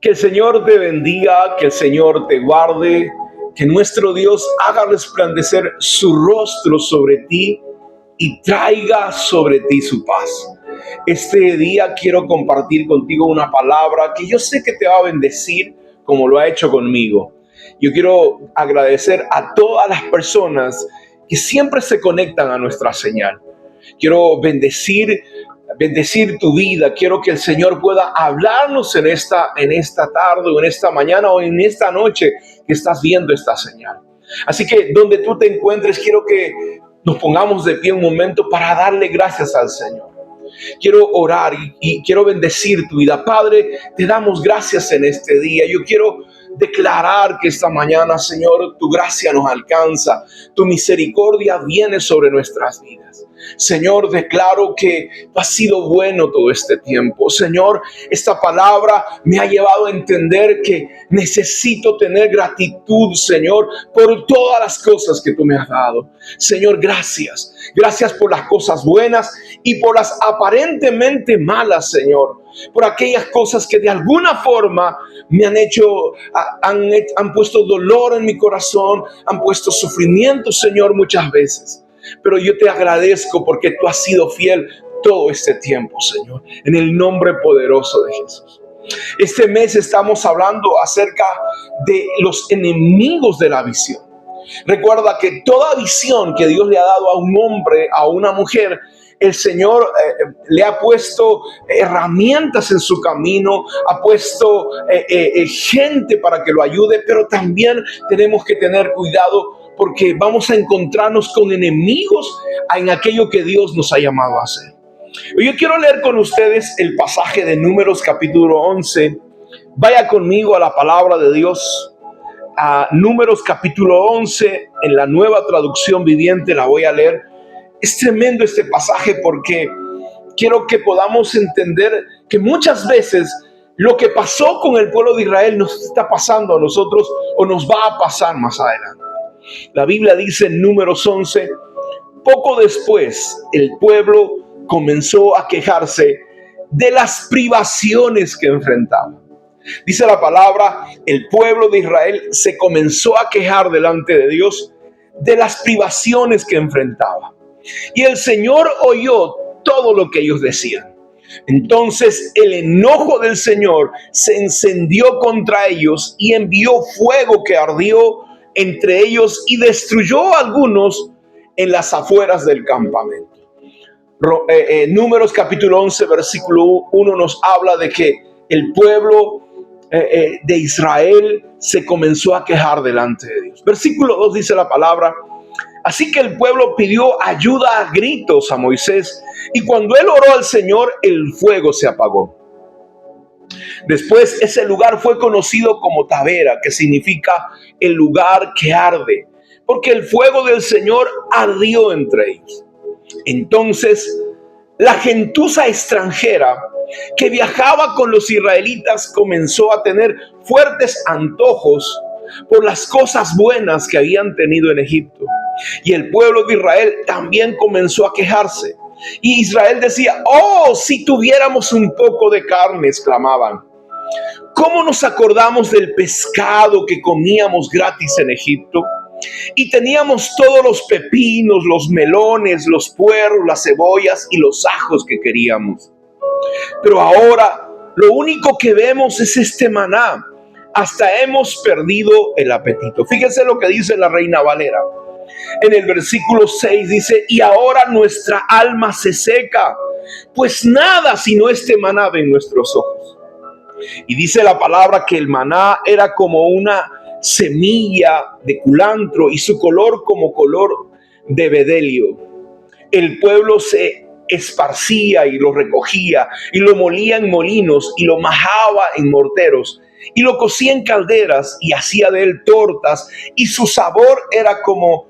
Que el Señor te bendiga, que el Señor te guarde, que nuestro Dios haga resplandecer su rostro sobre ti y traiga sobre ti su paz. Este día quiero compartir contigo una palabra que yo sé que te va a bendecir como lo ha hecho conmigo. Yo quiero agradecer a todas las personas que siempre se conectan a nuestra señal. Quiero bendecir tu vida. Quiero que el Señor pueda hablarnos en esta tarde o en esta mañana o en esta noche que estás viendo esta señal. Así que donde tú te encuentres, quiero que nos pongamos de pie un momento para darle gracias al Señor. Quiero orar y quiero bendecir tu vida. Padre, te damos gracias en este día. Yo quiero declarar que esta mañana, Señor, tu gracia nos alcanza, tu misericordia viene sobre nuestras vidas. Señor, declaro que tú has sido bueno todo este tiempo. Señor, esta palabra me ha llevado a entender que necesito tener gratitud, Señor, por todas las cosas que tú me has dado. Señor, gracias. Gracias por las cosas buenas y por las aparentemente malas, Señor. Por aquellas cosas que de alguna forma me han puesto dolor en mi corazón, han puesto sufrimiento, Señor, muchas veces. Pero yo te agradezco porque tú has sido fiel todo este tiempo, Señor, en el nombre poderoso de Jesús. Este mes estamos hablando acerca de los enemigos de la visión. Recuerda que toda visión que Dios le ha dado a un hombre, a una mujer, el Señor le ha puesto herramientas en su camino, ha puesto gente para que lo ayude, pero también tenemos que tener cuidado porque vamos a encontrarnos con enemigos en aquello que Dios nos ha llamado a hacer. Yo quiero leer con ustedes el pasaje de Números capítulo 11. Vaya conmigo a la palabra de Dios. A Números capítulo 11, en la Nueva Traducción Viviente la voy a leer. Es tremendo este pasaje porque quiero que podamos entender que muchas veces lo que pasó con el pueblo de Israel nos está pasando a nosotros o nos va a pasar más adelante. La Biblia dice en Números 11, poco después el pueblo comenzó a quejarse de las privaciones que enfrentaba. Dice la palabra, el pueblo de Israel se comenzó a quejar delante de Dios de las privaciones que enfrentaba. Y el Señor oyó todo lo que ellos decían. Entonces el enojo del Señor se encendió contra ellos y envió fuego que ardió entre ellos y destruyó a algunos en las afueras del campamento. Números capítulo 11, versículo 1 nos habla de que el pueblo de Israel se comenzó a quejar delante de Dios. Versículo 2 dice la palabra, así que el pueblo pidió ayuda a gritos a Moisés, y cuando él oró al Señor, el fuego se apagó. Después ese lugar fue conocido como Tabera, que significa el lugar que arde, porque el fuego del Señor ardió entre ellos. Entonces la gentuza extranjera que viajaba con los israelitas comenzó a tener fuertes antojos por las cosas buenas que habían tenido en Egipto. Y el pueblo de Israel también comenzó a quejarse. Y Israel decía, oh, si tuviéramos un poco de carne, exclamaban. ¿Cómo nos acordamos del pescado que comíamos gratis en Egipto? Y teníamos todos los pepinos, los melones, los puerros, las cebollas y los ajos que queríamos. Pero ahora lo único que vemos es este maná. Hasta hemos perdido el apetito. Fíjense lo que dice la Reina Valera. En el versículo 6 dice, y ahora nuestra alma se seca, pues nada sino este maná ven nuestros ojos. Y dice la palabra que el maná era como una semilla de culantro y su color como color de bedelio. El pueblo se esparcía y lo recogía y lo molía en molinos y lo majaba en morteros y lo cocía en calderas y hacía de él tortas, y su sabor era como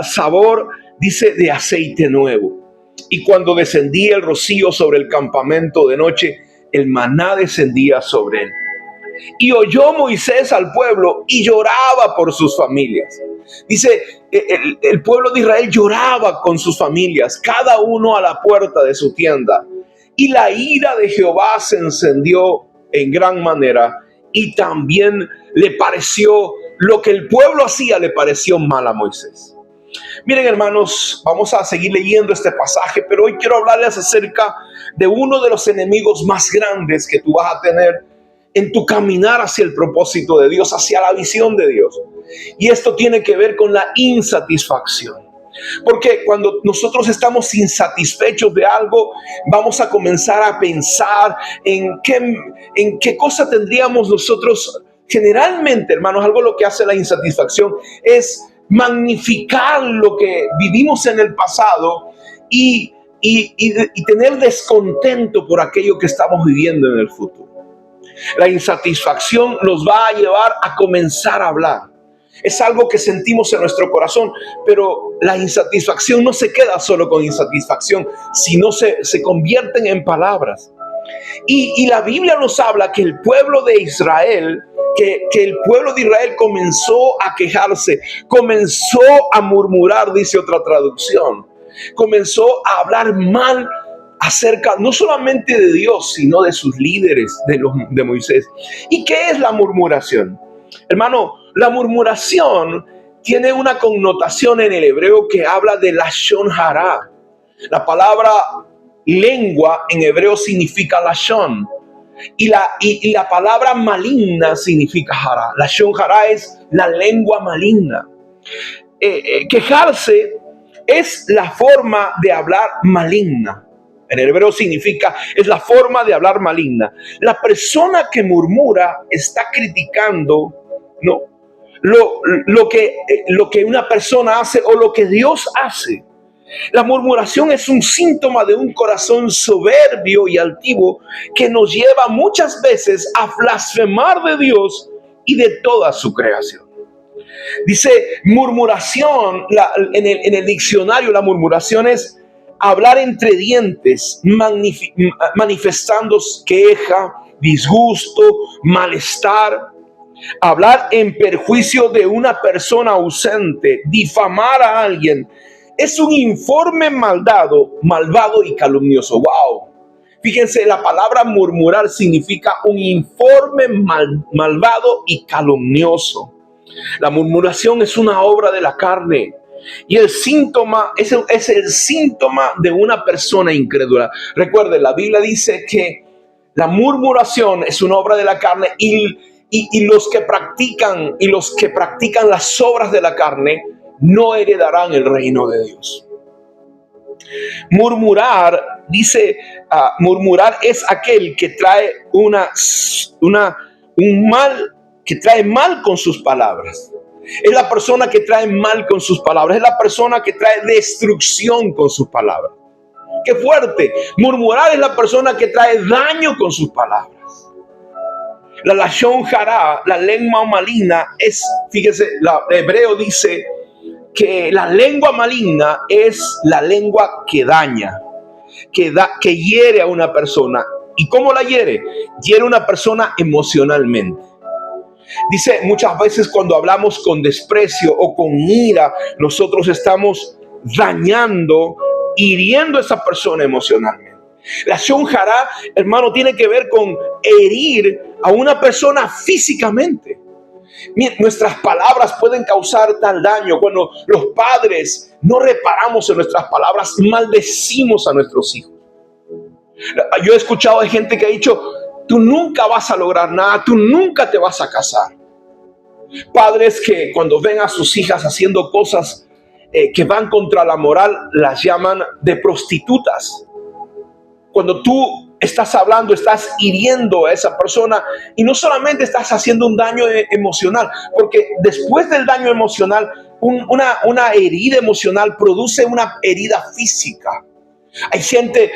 sabor, dice, de aceite nuevo. Y cuando descendía el rocío sobre el campamento de noche, el maná descendía sobre él. Y oyó Moisés al pueblo y lloraba por sus familias. Dice, el pueblo de Israel lloraba con sus familias, cada uno a la puerta de su tienda. Y la ira de Jehová se encendió en gran manera, y también le pareció, lo que el pueblo hacía le pareció mal a Moisés. Miren, hermanos, vamos a seguir leyendo este pasaje, pero hoy quiero hablarles acerca de uno de los enemigos más grandes que tú vas a tener en tu caminar hacia el propósito de Dios, hacia la visión de Dios. Y esto tiene que ver con la insatisfacción. Porque cuando nosotros estamos insatisfechos de algo, vamos a comenzar a pensar en qué cosa tendríamos nosotros. Generalmente, hermanos, algo lo que hace la insatisfacción es magnificar lo que vivimos en el pasado y tener descontento por aquello que estamos viviendo en el futuro. La insatisfacción nos va a llevar a comenzar a hablar. Es algo que sentimos en nuestro corazón, pero la insatisfacción no se queda solo con insatisfacción, sino se convierten en palabras. Y la Biblia nos habla que el pueblo de Israel, que el pueblo de Israel comenzó a quejarse, comenzó a murmurar, dice otra traducción. Comenzó a hablar mal acerca no solamente de Dios, sino de sus líderes, de Moisés. ¿Y qué es la murmuración? Hermano, la murmuración tiene una connotación en el hebreo que habla de lashon hara. La palabra lengua en hebreo significa lashon. Y la palabra maligna significa hara. Lashon hara es la lengua maligna. Quejarse es la forma de hablar maligna. En el hebreo significa, es la forma de hablar maligna. La persona que murmura está criticando, ¿no?, lo que una persona hace o lo que Dios hace. La murmuración es un síntoma de un corazón soberbio y altivo que nos lleva muchas veces a blasfemar de Dios y de toda su creación. Dice murmuración, en el diccionario, la murmuración es hablar entre dientes, manifestando queja, disgusto, malestar. Hablar en perjuicio de una persona ausente, difamar a alguien, es un informe malvado y calumnioso. ¡Wow! Fíjense, la palabra murmurar significa un informe malvado y calumnioso. La murmuración es una obra de la carne. Y el síntoma es el síntoma de una persona incrédula. Recuerden, la Biblia dice que la murmuración es una obra de la carne y los que practican las obras de la carne no heredarán el reino de Dios. Murmurar, dice, murmurar es aquel que trae que trae mal con sus palabras. Es la persona que trae mal con sus palabras. Es la persona que trae destrucción con sus palabras. ¡Qué fuerte! Murmurar es la persona que trae daño con sus palabras. La lashon hara, la lengua maligna, fíjese, el hebreo dice que la lengua maligna es la lengua que daña, que hiere a una persona. ¿Y cómo la hiere? Hiere a una persona emocionalmente. Dice, muchas veces cuando hablamos con desprecio o con ira, nosotros estamos dañando, hiriendo a esa persona emocionalmente. La lashon hara, hermano, tiene que ver con herir a una persona físicamente. Nuestras palabras pueden causar tal daño. Cuando los padres no reparamos en nuestras palabras, maldecimos a nuestros hijos. Yo he escuchado de gente que ha dicho, tú nunca vas a lograr nada, tú nunca te vas a casar. Padres que cuando ven a sus hijas haciendo cosas que van contra la moral, las llaman de prostitutas. Cuando tú estás hablando, estás hiriendo a esa persona y no solamente estás haciendo un daño emocional, porque después del daño emocional, una herida emocional produce una herida física. Hay gente,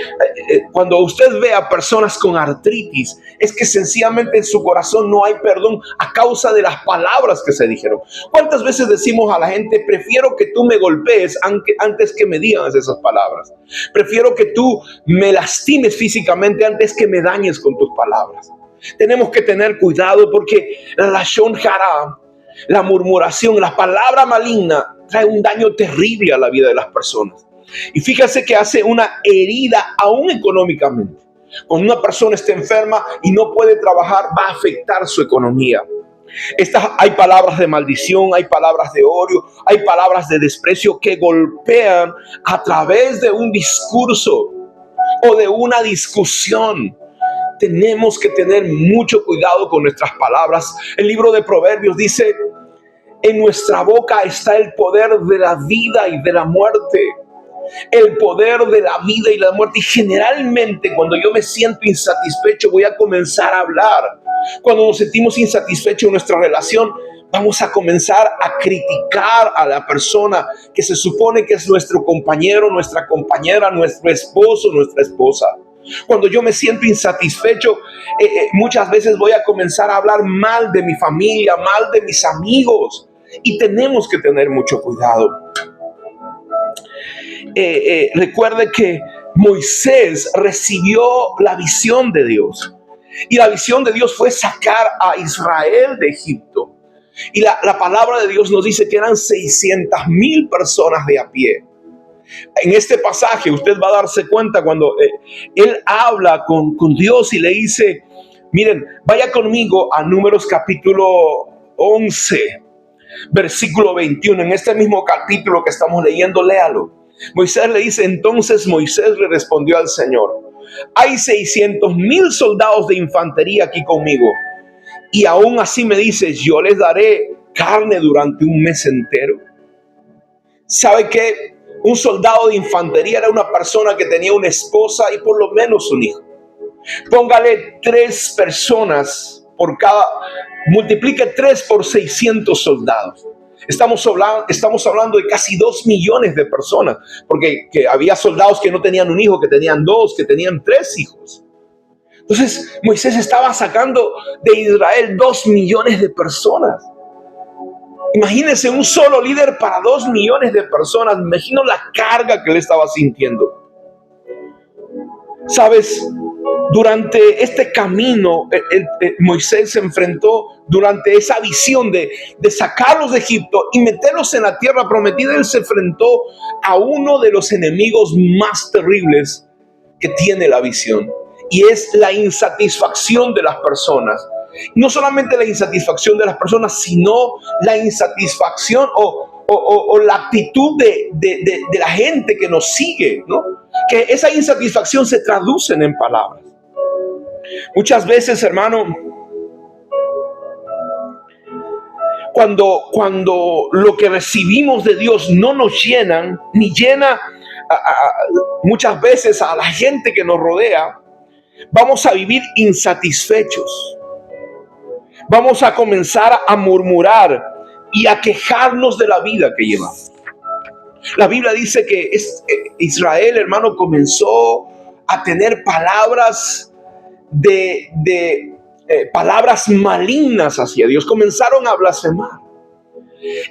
cuando usted ve a personas con artritis, es que sencillamente en su corazón no hay perdón a causa de las palabras que se dijeron. ¿Cuántas veces decimos a la gente, prefiero que tú me golpees antes que me digas esas palabras? Prefiero que tú me lastimes físicamente antes que me dañes con tus palabras. Tenemos que tener cuidado porque la lashon hara, la murmuración, la palabra maligna trae un daño terrible a la vida de las personas. Y fíjate que hace una herida aún económicamente. Cuando una persona está enferma y no puede trabajar, va a afectar su economía. Hay palabras de maldición, hay palabras de odio, hay palabras de desprecio que golpean a través de un discurso o de una discusión. Tenemos que tener mucho cuidado con nuestras palabras. El libro de Proverbios dice: en nuestra boca está el poder de la vida y de la muerte. El poder de la vida y la muerte. Y generalmente cuando yo me siento insatisfecho, voy a comenzar a hablar. Cuando nos sentimos insatisfechos en nuestra relación, vamos a comenzar a criticar a la persona que se supone que es nuestro compañero, nuestra compañera, nuestro esposo, nuestra esposa. Cuando yo me siento insatisfecho, muchas veces voy a comenzar a hablar mal de mi familia, mal de mis amigos. Y tenemos que tener mucho cuidado. Recuerde que Moisés recibió la visión de Dios. Y la visión de Dios fue sacar a Israel de Egipto. Y la palabra de Dios nos dice que eran 600,000 personas de a pie. En este pasaje usted va a darse cuenta cuando él habla con Dios y le dice: miren, vaya conmigo a Números capítulo 11, versículo 21. En este mismo capítulo que estamos leyendo, léalo. Moisés le dice: entonces Moisés le respondió al Señor: hay 600,000 soldados de infantería aquí conmigo, y aún así me dices, yo les daré carne durante un mes entero. ¿Sabe qué? Un soldado de infantería era una persona que tenía una esposa y por lo menos un hijo. Póngale 3 personas por cada, multiplique 3 por 600 soldados. Estamos hablando de casi 2 millones de personas, porque que había soldados que no tenían un hijo, que tenían 2, que tenían 3 hijos. Entonces Moisés estaba sacando de Israel 2 millones de personas. Imagínense un solo líder para 2 millones de personas. Me imagino la carga que él estaba sintiendo. ¿Sabes? Durante este camino, Moisés se enfrentó, durante esa visión de sacarlos de Egipto y meterlos en la tierra prometida, él se enfrentó a uno de los enemigos más terribles que tiene la visión. Y es la insatisfacción de las personas. No solamente la insatisfacción de las personas, sino la insatisfacción o la actitud de la gente que nos sigue, ¿no? Que esa insatisfacción se traduce en palabras. Muchas veces, hermano, cuando lo que recibimos de Dios no nos llenan, ni llena muchas veces a la gente que nos rodea, vamos a vivir insatisfechos. Vamos a comenzar a murmurar y a quejarnos de la vida que llevamos. La Biblia dice que Israel, hermano, comenzó a tener palabras palabras malignas hacia Dios. Comenzaron a blasfemar.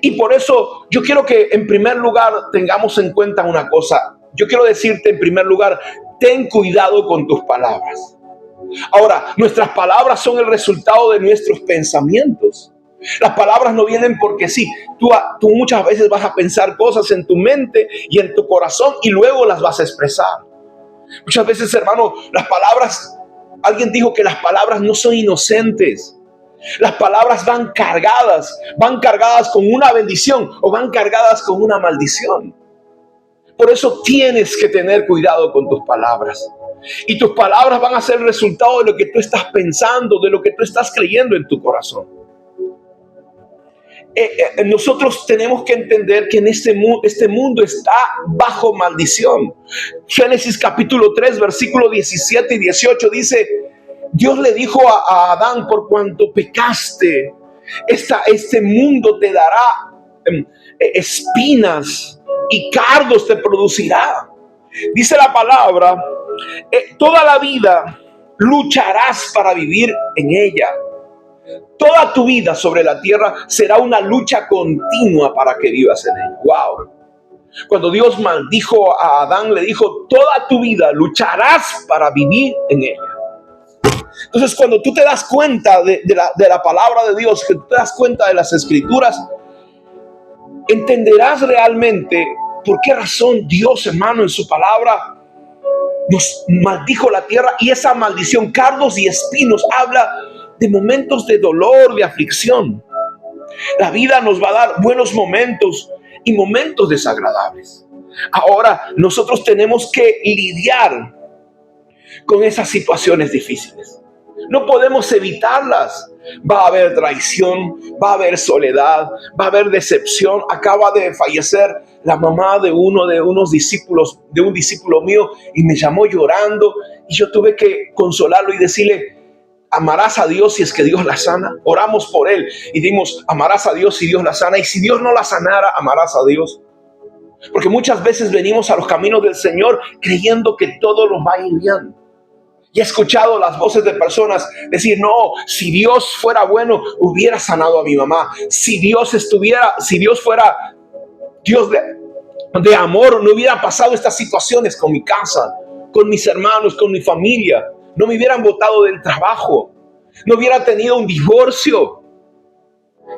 Y por eso yo quiero que en primer lugar tengamos en cuenta una cosa. Yo quiero decirte en primer lugar, ten cuidado con tus palabras. Ahora, nuestras palabras son el resultado de nuestros pensamientos. Las palabras no vienen porque sí. Tú muchas veces vas a pensar cosas en tu mente y en tu corazón y luego las vas a expresar. Muchas veces, hermano, las palabras, alguien dijo que las palabras no son inocentes. Las palabras van cargadas con una bendición o van cargadas con una maldición. Por eso tienes que tener cuidado con tus palabras. Y tus palabras van a ser el resultado de lo que tú estás pensando, de lo que tú estás creyendo en tu corazón. Nosotros tenemos que entender que en este mundo está bajo maldición. Génesis capítulo 3, versículo 17 y 18 dice: Dios le dijo a Adán, por cuanto pecaste, este mundo te dará espinas y cardos te producirá. Dice la palabra, toda la vida lucharás para vivir en ella. Toda tu vida sobre la tierra será una lucha continua para que vivas en ella. Wow. Cuando Dios maldijo a Adán, le dijo: toda tu vida lucharás para vivir en ella. Entonces, cuando tú te das cuenta de la palabra de Dios, que tú te das cuenta de las escrituras, entenderás realmente por qué razón Dios, hermano, en su palabra nos maldijo la tierra, y esa maldición, cardos y espinos, habla de momentos de dolor, de aflicción. La vida nos va a dar buenos momentos y momentos desagradables. Ahora nosotros tenemos que lidiar con esas situaciones difíciles. No podemos evitarlas. Va a haber traición, va a haber soledad, va a haber decepción. Acaba de fallecer la mamá de uno de unos discípulos, de un discípulo mío, y me llamó llorando, y yo tuve que consolarlo y decirle: amarás a Dios si es que Dios la sana. Oramos por él y dimos: amarás a Dios si Dios la sana, y si Dios no la sanara, amarás a Dios. Porque muchas veces venimos a los caminos del Señor creyendo que todo nos va a ir bien. Y he escuchado las voces de personas decir: no, si Dios fuera bueno, hubiera sanado a mi mamá. Si Dios fuera Dios de amor, no hubiera pasado estas situaciones con mi casa, con mis hermanos, con mi familia. No me hubieran botado del trabajo, no hubiera tenido un divorcio.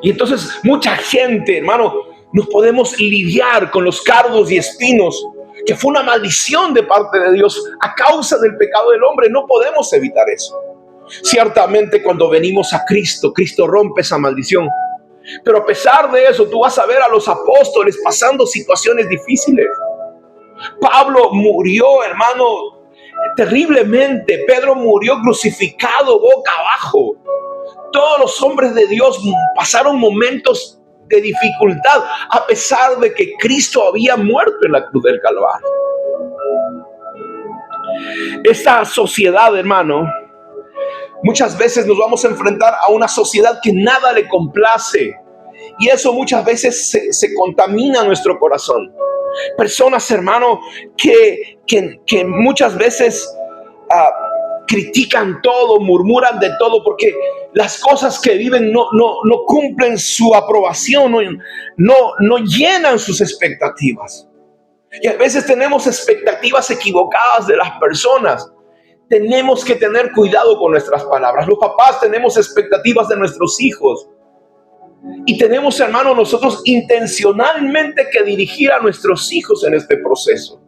Y entonces mucha gente, hermano, nos podemos lidiar con los cardos y espinos, que fue una maldición de parte de Dios a causa del pecado del hombre. No podemos evitar eso. Ciertamente cuando venimos a Cristo, Cristo rompe esa maldición. Pero a pesar de eso, tú vas a ver a los apóstoles pasando situaciones difíciles. Pablo murió, hermano, terriblemente. Pedro murió crucificado boca abajo. Todos los hombres de Dios pasaron momentos de dificultad, a pesar de que Cristo había muerto en la cruz del Calvario. Esta sociedad, hermano, muchas veces nos vamos a enfrentar a una sociedad que nada le complace, y eso muchas veces se contamina nuestro corazón. Personas, hermano, que muchas veces critican todo, murmuran de todo, porque las cosas que viven no cumplen su aprobación, no llenan sus expectativas. Y a veces tenemos expectativas equivocadas de las personas. Tenemos que tener cuidado con nuestras palabras. Los papás tenemos expectativas de nuestros hijos. Y tenemos, hermano, nosotros intencionalmente que dirigir a nuestros hijos en este proceso.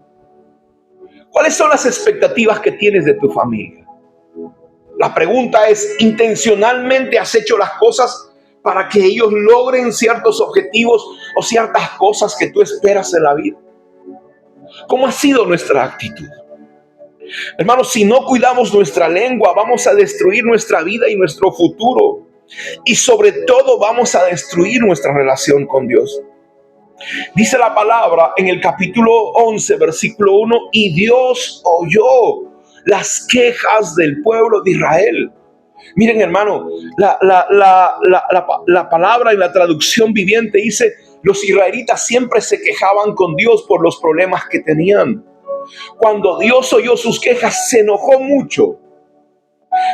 ¿Cuáles son las expectativas que tienes de tu familia? La pregunta es: ¿intencionalmente has hecho las cosas para que ellos logren ciertos objetivos o ciertas cosas que tú esperas en la vida? ¿Cómo ha sido nuestra actitud? Hermanos, si no cuidamos nuestra lengua, vamos a destruir nuestra vida y nuestro futuro. Y sobre todo vamos a destruir nuestra relación con Dios. Dice la palabra en el capítulo 11, versículo 1: y Dios oyó las quejas del pueblo de Israel. Miren, hermano, la palabra en la traducción viviente dice: los israelitas siempre se quejaban con Dios por los problemas que tenían. Cuando Dios oyó sus quejas, se enojó mucho.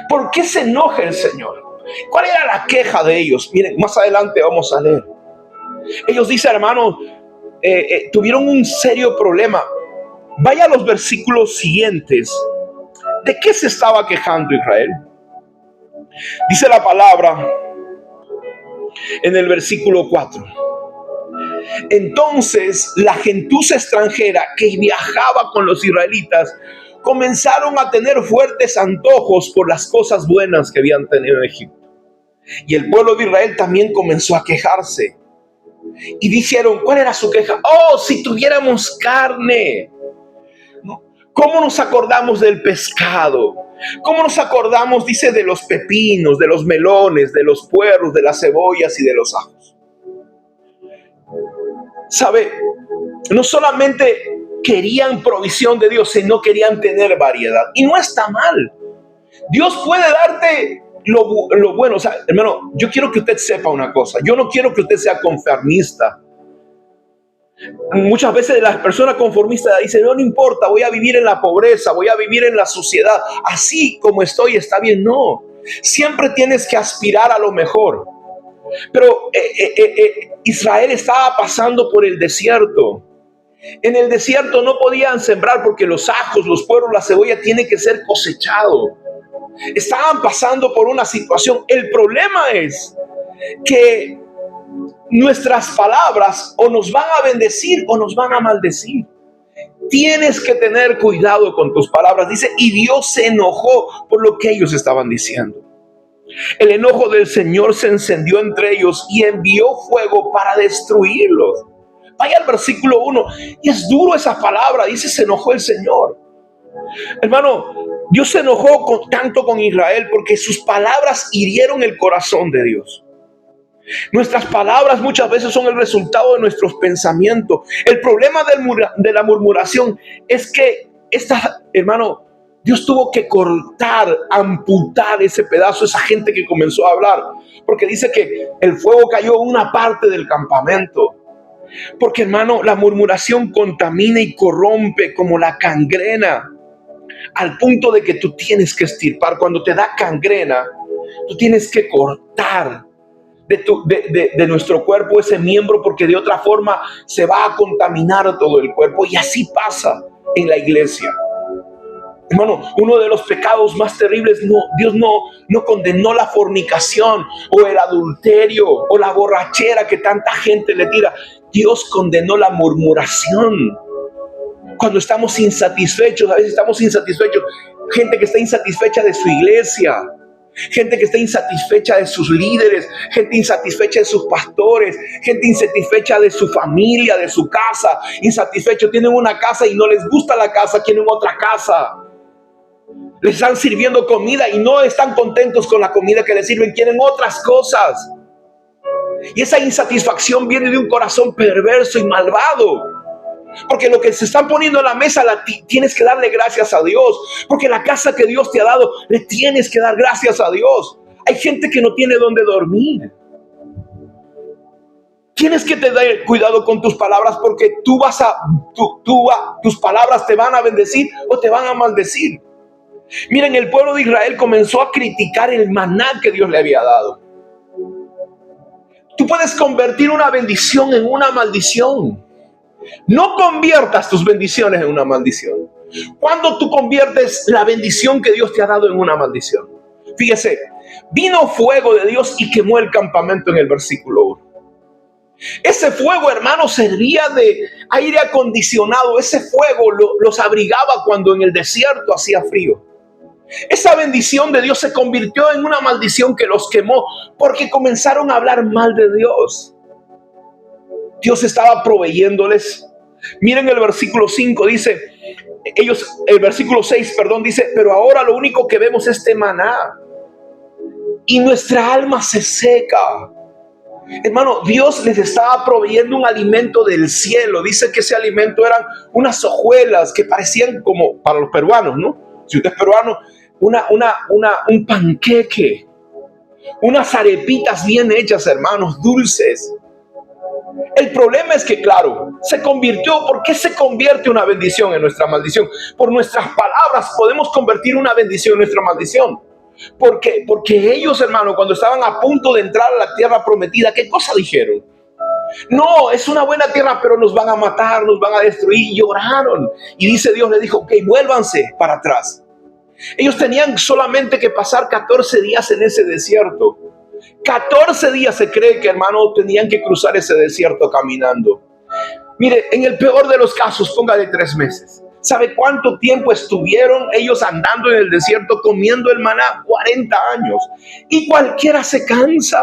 ¿Por qué se enoja el Señor? ¿Cuál era la queja de ellos? Miren, más adelante vamos a leer. Ellos dicen, hermano, tuvieron un serio problema. Vaya a los versículos siguientes. ¿De qué se estaba quejando Israel? Dice la palabra en el versículo 4. Entonces la gentuza extranjera que viajaba con los israelitas comenzaron a tener fuertes antojos por las cosas buenas que habían tenido en Egipto. Y el pueblo de Israel también comenzó a quejarse. Y dijeron, ¿cuál era su queja? Oh, si tuviéramos carne. ¿Cómo nos acordamos del pescado? ¿Cómo nos acordamos, dice, de los pepinos, de los melones, de los puerros, de las cebollas y de los ajos? ¿Sabe? No solamente querían provisión de Dios, sino querían tener variedad. Y no está mal. Dios puede darte lo bueno. O sea, hermano, yo quiero que usted sepa una cosa. Yo no quiero que usted sea conformista. Muchas veces las personas conformistas dicen, no importa, voy a vivir en la pobreza, voy a vivir en la suciedad, así como estoy está bien. No, siempre tienes que aspirar a lo mejor. Pero Israel estaba pasando por el desierto. En el desierto no podían sembrar porque los ajos, los puerros, la cebolla tiene que ser cosechado. Estaban pasando por una situación. El problema es que nuestras palabras o nos van a bendecir o nos van a maldecir. Tienes que tener cuidado con tus palabras. Dice, y Dios se enojó por lo que ellos estaban diciendo. El enojo del Señor se encendió entre ellos y envió fuego para destruirlos. Vaya al versículo 1. Y es duro esa palabra. Dice, se enojó el Señor. Hermano, Dios se enojó tanto con Israel porque sus palabras hirieron el corazón de Dios. Nuestras palabras muchas veces son el resultado de nuestros pensamientos. El problema de la murmuración es que hermano, Dios tuvo que cortar, amputar ese pedazo, esa gente que comenzó a hablar. Porque dice que el fuego cayó en una parte del campamento. Porque, hermano, la murmuración contamina y corrompe como la gangrena. Al punto de que tú tienes que extirpar. Cuando te da gangrena, tú tienes que cortar de nuestro cuerpo ese miembro, porque de otra forma se va a contaminar todo el cuerpo. Y así pasa en la iglesia. Hermano, uno de los pecados más terribles, Dios no condenó la fornicación o el adulterio o la borrachera que tanta gente le tira. Dios condenó la murmuración. Cuando estamos insatisfechos, a veces estamos insatisfechos. Gente que está insatisfecha de su iglesia, gente que está insatisfecha de sus líderes, gente insatisfecha de sus pastores, gente insatisfecha de su familia, de su casa, insatisfechos. Tienen una casa y no les gusta la casa, quieren otra casa. Les están sirviendo comida y no están contentos con la comida que les sirven, quieren otras cosas. Y esa insatisfacción viene de un corazón perverso y malvado. Porque lo que se están poniendo en la mesa tienes que darle gracias a Dios. Porque la casa que Dios te ha dado, le tienes que dar gracias a Dios. Hay gente que no tiene dónde dormir. Tienes que tener cuidado con tus palabras, porque tus palabras te van a bendecir o te van a maldecir. Miren, el pueblo de Israel comenzó a criticar el maná que Dios le había dado. Tú puedes convertir una bendición en una maldición. No conviertas tus bendiciones en una maldición. Cuando tú conviertes la bendición que Dios te ha dado en una maldición. Fíjese, vino fuego de Dios y quemó el campamento en el versículo 1. Ese fuego, hermano, servía de aire acondicionado. Ese fuego los abrigaba cuando en el desierto hacía frío. Esa bendición de Dios se convirtió en una maldición que los quemó porque comenzaron a hablar mal de Dios. Dios estaba proveyéndoles. Miren el versículo 5, dice, el versículo 6, perdón, dice, pero ahora lo único que vemos es este maná y nuestra alma se seca. Hermano, Dios les estaba proveyendo un alimento del cielo. Dice que ese alimento eran unas hojuelas que parecían como, para los peruanos, ¿no? Si usted es peruano, un panqueque, unas arepitas bien hechas, hermanos, dulces. El problema es que, claro, se convirtió. ¿Por qué se convierte una bendición en nuestra maldición? Por nuestras palabras podemos convertir una bendición en nuestra maldición. Porque ellos, hermano, cuando estaban a punto de entrar a la tierra prometida, ¿qué cosa dijeron? No, es una buena tierra, pero nos van a matar, nos van a destruir. Y lloraron. Y dice Dios, le dijo, ok, vuélvanse para atrás. Ellos tenían solamente que pasar 14 días en ese desierto. 14 días se cree que, hermano, tenían que cruzar ese desierto caminando. Mire, en el peor de los casos, póngale 3 meses. ¿Sabe cuánto tiempo estuvieron ellos andando en el desierto comiendo el maná? 40 años. Y cualquiera se cansa.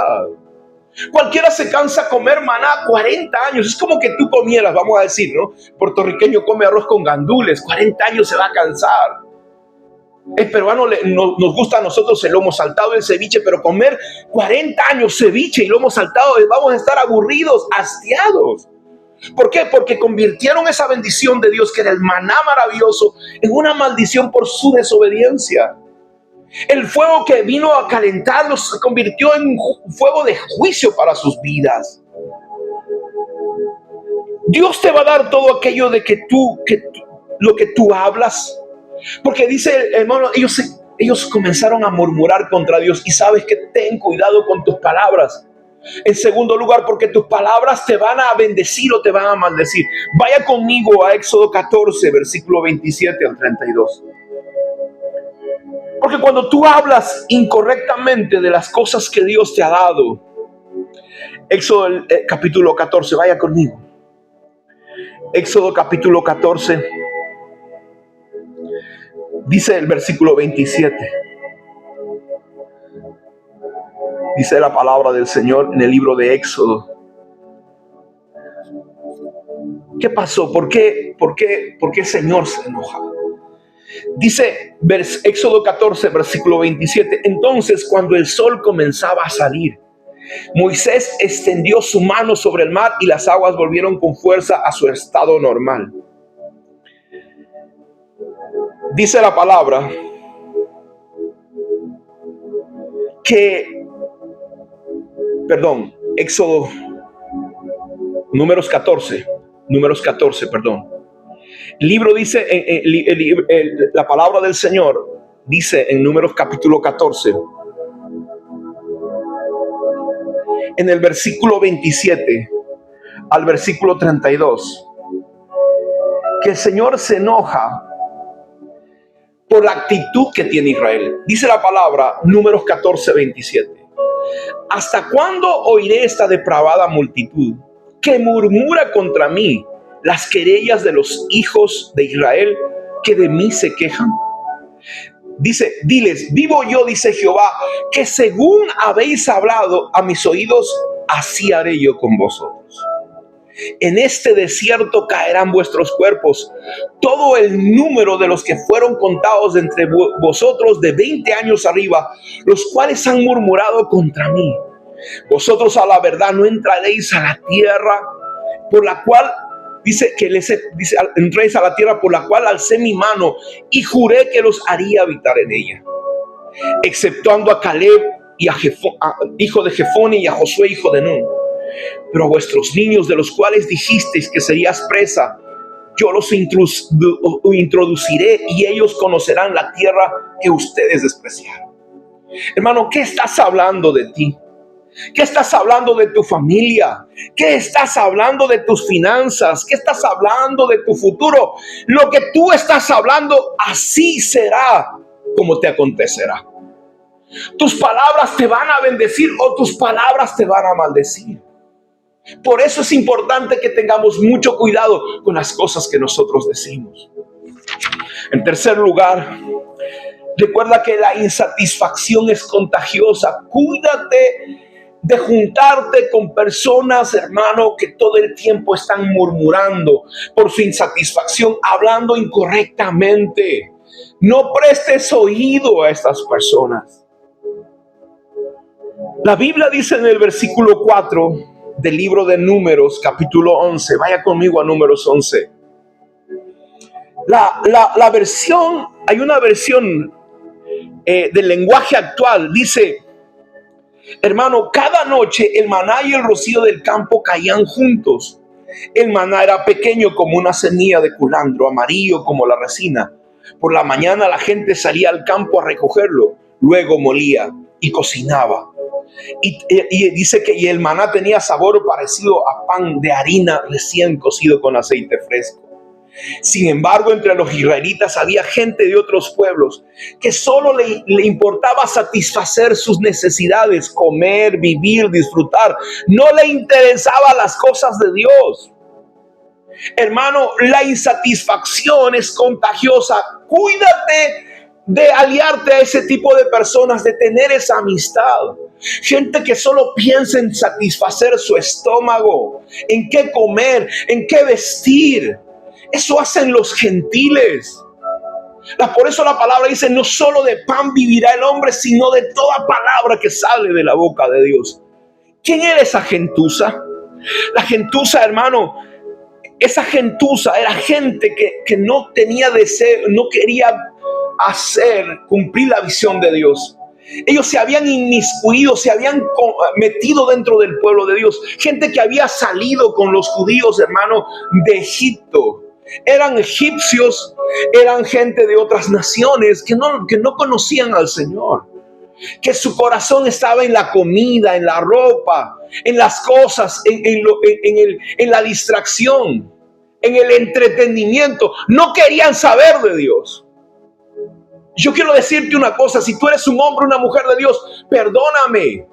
Cualquiera se cansa comer maná 40 años. Es como que tú comieras, vamos a decir, ¿no? Puertorriqueño come arroz con gandules. 40 años se va a cansar. El peruano nos gusta a nosotros el lomo saltado y el ceviche, pero comer 40 años ceviche y lomo saltado, vamos a estar aburridos, hastiados. ¿Por qué? Porque convirtieron esa bendición de Dios, que era el maná maravilloso, en una maldición por su desobediencia. El fuego que vino a calentarlos se convirtió en un fuego de juicio para sus vidas. Dios te va a dar todo aquello de lo que tú hablas. Porque dice, hermano, ellos comenzaron a murmurar contra Dios. Y sabes que ten cuidado con tus palabras. En segundo lugar, porque tus palabras te van a bendecir o te van a maldecir. Vaya conmigo a Éxodo 14, versículo 27 al 32. Porque cuando tú hablas incorrectamente de las cosas que Dios te ha dado. Éxodo capítulo 14, vaya conmigo. Éxodo capítulo 14, Dice el versículo 27. Dice la palabra del Señor en el libro de Éxodo. ¿Qué pasó? ¿Por qué el Señor se enoja? Dice Éxodo 14, versículo 27. Entonces, cuando el sol comenzaba a salir, Moisés extendió su mano sobre el mar y las aguas volvieron con fuerza a su estado normal. Dice la palabra que, Éxodo, Números 14, perdón. El libro dice, la palabra del Señor dice en Números capítulo 14, en el versículo 27 al versículo 32, que el Señor se enoja por la actitud que tiene Israel. Dice la palabra, Números 14, 27. ¿Hasta cuándo oiré esta depravada multitud que murmura contra mí las querellas de los hijos de Israel que de mí se quejan? Dice, diles, vivo yo, dice Jehová, que según habéis hablado a mis oídos, así haré yo con vosotros. En este desierto caerán vuestros cuerpos, todo el número de los que fueron contados de entre vosotros de 20 años arriba, los cuales han murmurado contra mí. Vosotros a la verdad no entraréis a la tierra por la cual, entréis a la tierra por la cual alcé mi mano y juré que los haría habitar en ella, exceptuando a Caleb y a hijo de Jefone, y a Josué hijo de Nun. Pero a vuestros niños, de los cuales dijisteis que serías presa, yo los introduciré y ellos conocerán la tierra que ustedes despreciaron. Hermano, ¿qué estás hablando de ti? ¿Qué estás hablando de tu familia? ¿Qué estás hablando de tus finanzas? ¿Qué estás hablando de tu futuro? Lo que tú estás hablando, así será como te acontecerá. Tus palabras te van a bendecir o tus palabras te van a maldecir. Por eso es importante que tengamos mucho cuidado con las cosas que nosotros decimos. En tercer lugar, recuerda que la insatisfacción es contagiosa. Cuídate de juntarte con personas, hermano, que todo el tiempo están murmurando por su insatisfacción, hablando incorrectamente. No prestes oído a estas personas. La Biblia dice en el versículo 4 del libro de Números, capítulo 11. Vaya conmigo a Números 11. La versión, hay una versión del lenguaje actual, dice: hermano, cada noche el maná y el rocío del campo caían juntos. El maná era pequeño como una semilla de culantro, amarillo como la resina. Por la mañana la gente salía al campo a recogerlo, luego molía y cocinaba. Y dice que el maná tenía sabor parecido a pan de harina recién cocido con aceite fresco. Sin embargo, entre los israelitas había gente de otros pueblos que solo le importaba satisfacer sus necesidades, comer, vivir, disfrutar. No le interesaban las cosas de Dios. Hermano, la insatisfacción es contagiosa. Cuídate de aliarte a ese tipo de personas, de tener esa amistad. Gente que solo piensa en satisfacer su estómago, en qué comer, en qué vestir. Eso hacen los gentiles. Por eso la palabra dice: no solo de pan vivirá el hombre, sino de toda palabra que sale de la boca de Dios. ¿Quién era esa gentuza? La gentuza, hermano, esa gentuza era gente que no tenía deseo, no quería cumplir la visión de Dios. Ellos se habían inmiscuido, se habían metido dentro del pueblo de Dios. Gente que había salido con los judíos, hermano, de Egipto. Eran egipcios, eran gente de otras naciones que no conocían al Señor. Que su corazón estaba en la comida, en la ropa, en las cosas, en la distracción, en el entretenimiento. No querían saber de Dios. Yo quiero decirte una cosa: si tú eres un hombre, una mujer de Dios, perdóname,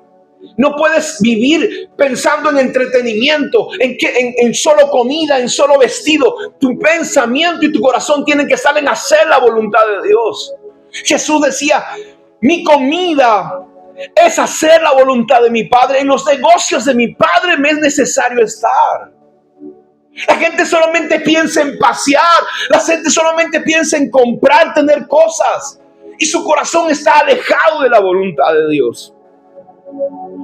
No puedes vivir pensando en entretenimiento, en solo comida, en solo vestido. Tu pensamiento y tu corazón tienen que estar en hacer la voluntad de Dios. Jesús decía, mi comida es hacer la voluntad de mi Padre. En los negocios de mi Padre me es necesario estar. La gente solamente piensa en pasear. La gente solamente piensa en comprar, tener cosas. Y su corazón está alejado de la voluntad de Dios.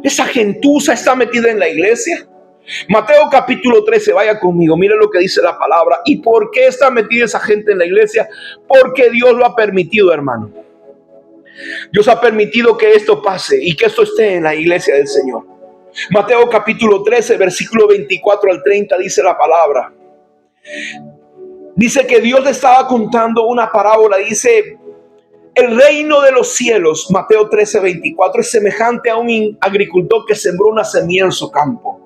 Esa gentuza está metida en la iglesia. Mateo capítulo 13, vaya conmigo, mire lo que dice la palabra. ¿Y por qué está metida esa gente en la iglesia? Porque Dios lo ha permitido, hermano. Dios ha permitido que esto pase y que esto esté en la iglesia del Señor. Mateo capítulo 13, versículo 24 al 30 dice la palabra. Dice que Dios le estaba contando una parábola. Dice, el reino de los cielos, Mateo 13, 24, es semejante a un agricultor que sembró una semilla en su campo.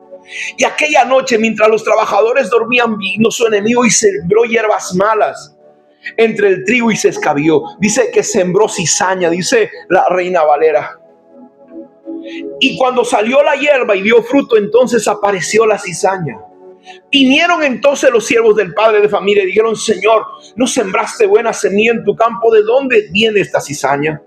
Y aquella noche, mientras los trabajadores dormían, vino su enemigo y sembró hierbas malas entre el trigo y se escabió. Dice que sembró cizaña, dice la Reina Valera. Y cuando salió la hierba y dio fruto, entonces apareció la cizaña. Vinieron entonces los siervos del padre de familia y dijeron, Señor, ¿no sembraste buena semilla en tu campo? ¿De dónde viene esta cizaña?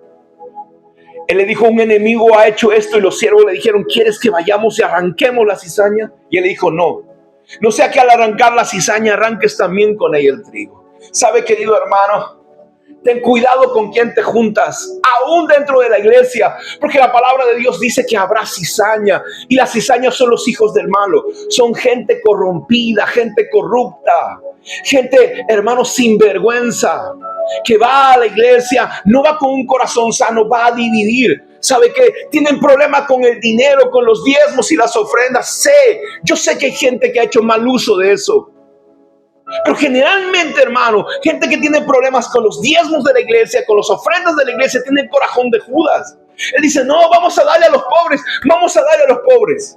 Él le dijo, un enemigo ha hecho esto. Y los siervos le dijeron, ¿quieres que vayamos y arranquemos la cizaña? Y él le dijo, no sea que al arrancar la cizaña arranques también con ella el trigo. ¿Sabe, querido hermano? Ten cuidado con quién te juntas, aún dentro de la iglesia, porque la palabra de Dios dice que habrá cizaña, y las cizañas son los hijos del malo, son gente corrompida, gente corrupta, gente, hermano, sin vergüenza, que va a la iglesia, no va con un corazón sano, va a dividir. ¿Sabe qué? Tienen problemas con el dinero, con los diezmos y las ofrendas. Yo sé que hay gente que ha hecho mal uso de eso. Pero generalmente, hermano, gente que tiene problemas con los diezmos de la iglesia, con las ofrendas de la iglesia, tiene el corazón de Judas. Él dice, no, vamos a darle a los pobres, vamos a darle a los pobres.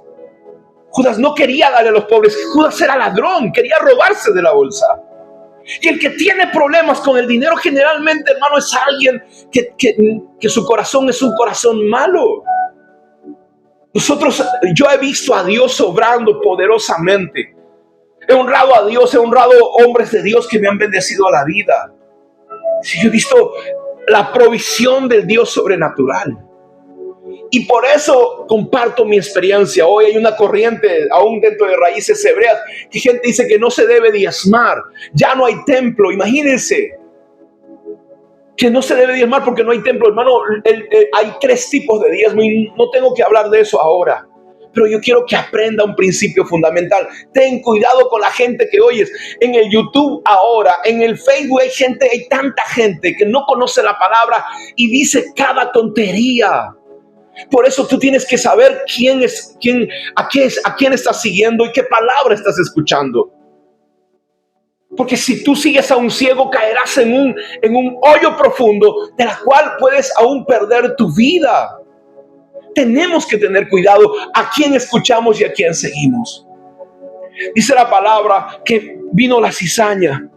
Judas no quería darle a los pobres. Judas era ladrón, quería robarse de la bolsa. Y el que tiene problemas con el dinero generalmente, hermano, es alguien que su corazón es un corazón malo. Yo he visto a Dios obrando poderosamente. He honrado a Dios, he honrado hombres de Dios que me han bendecido a la vida. Yo he visto la provisión del Dios sobrenatural. Y por eso comparto mi experiencia. Hoy hay una corriente, aún dentro de Raíces Hebreas, que gente dice que no se debe diezmar. Ya no hay templo, imagínense. Que no se debe diezmar porque no hay templo. Hermano, hay 3 tipos de diezmo y no tengo que hablar de eso ahora. Pero yo quiero que aprenda un principio fundamental. Ten cuidado con la gente que oyes. En el YouTube ahora, en el Facebook hay tanta gente que no conoce la palabra y dice cada tontería. Por eso tú tienes que saber a quién estás siguiendo y qué palabra estás escuchando. Porque si tú sigues a un ciego, caerás en un hoyo profundo de la cual puedes aún perder tu vida. Tenemos que tener cuidado a quién escuchamos y a quién seguimos. Dice la palabra que vino la cizaña.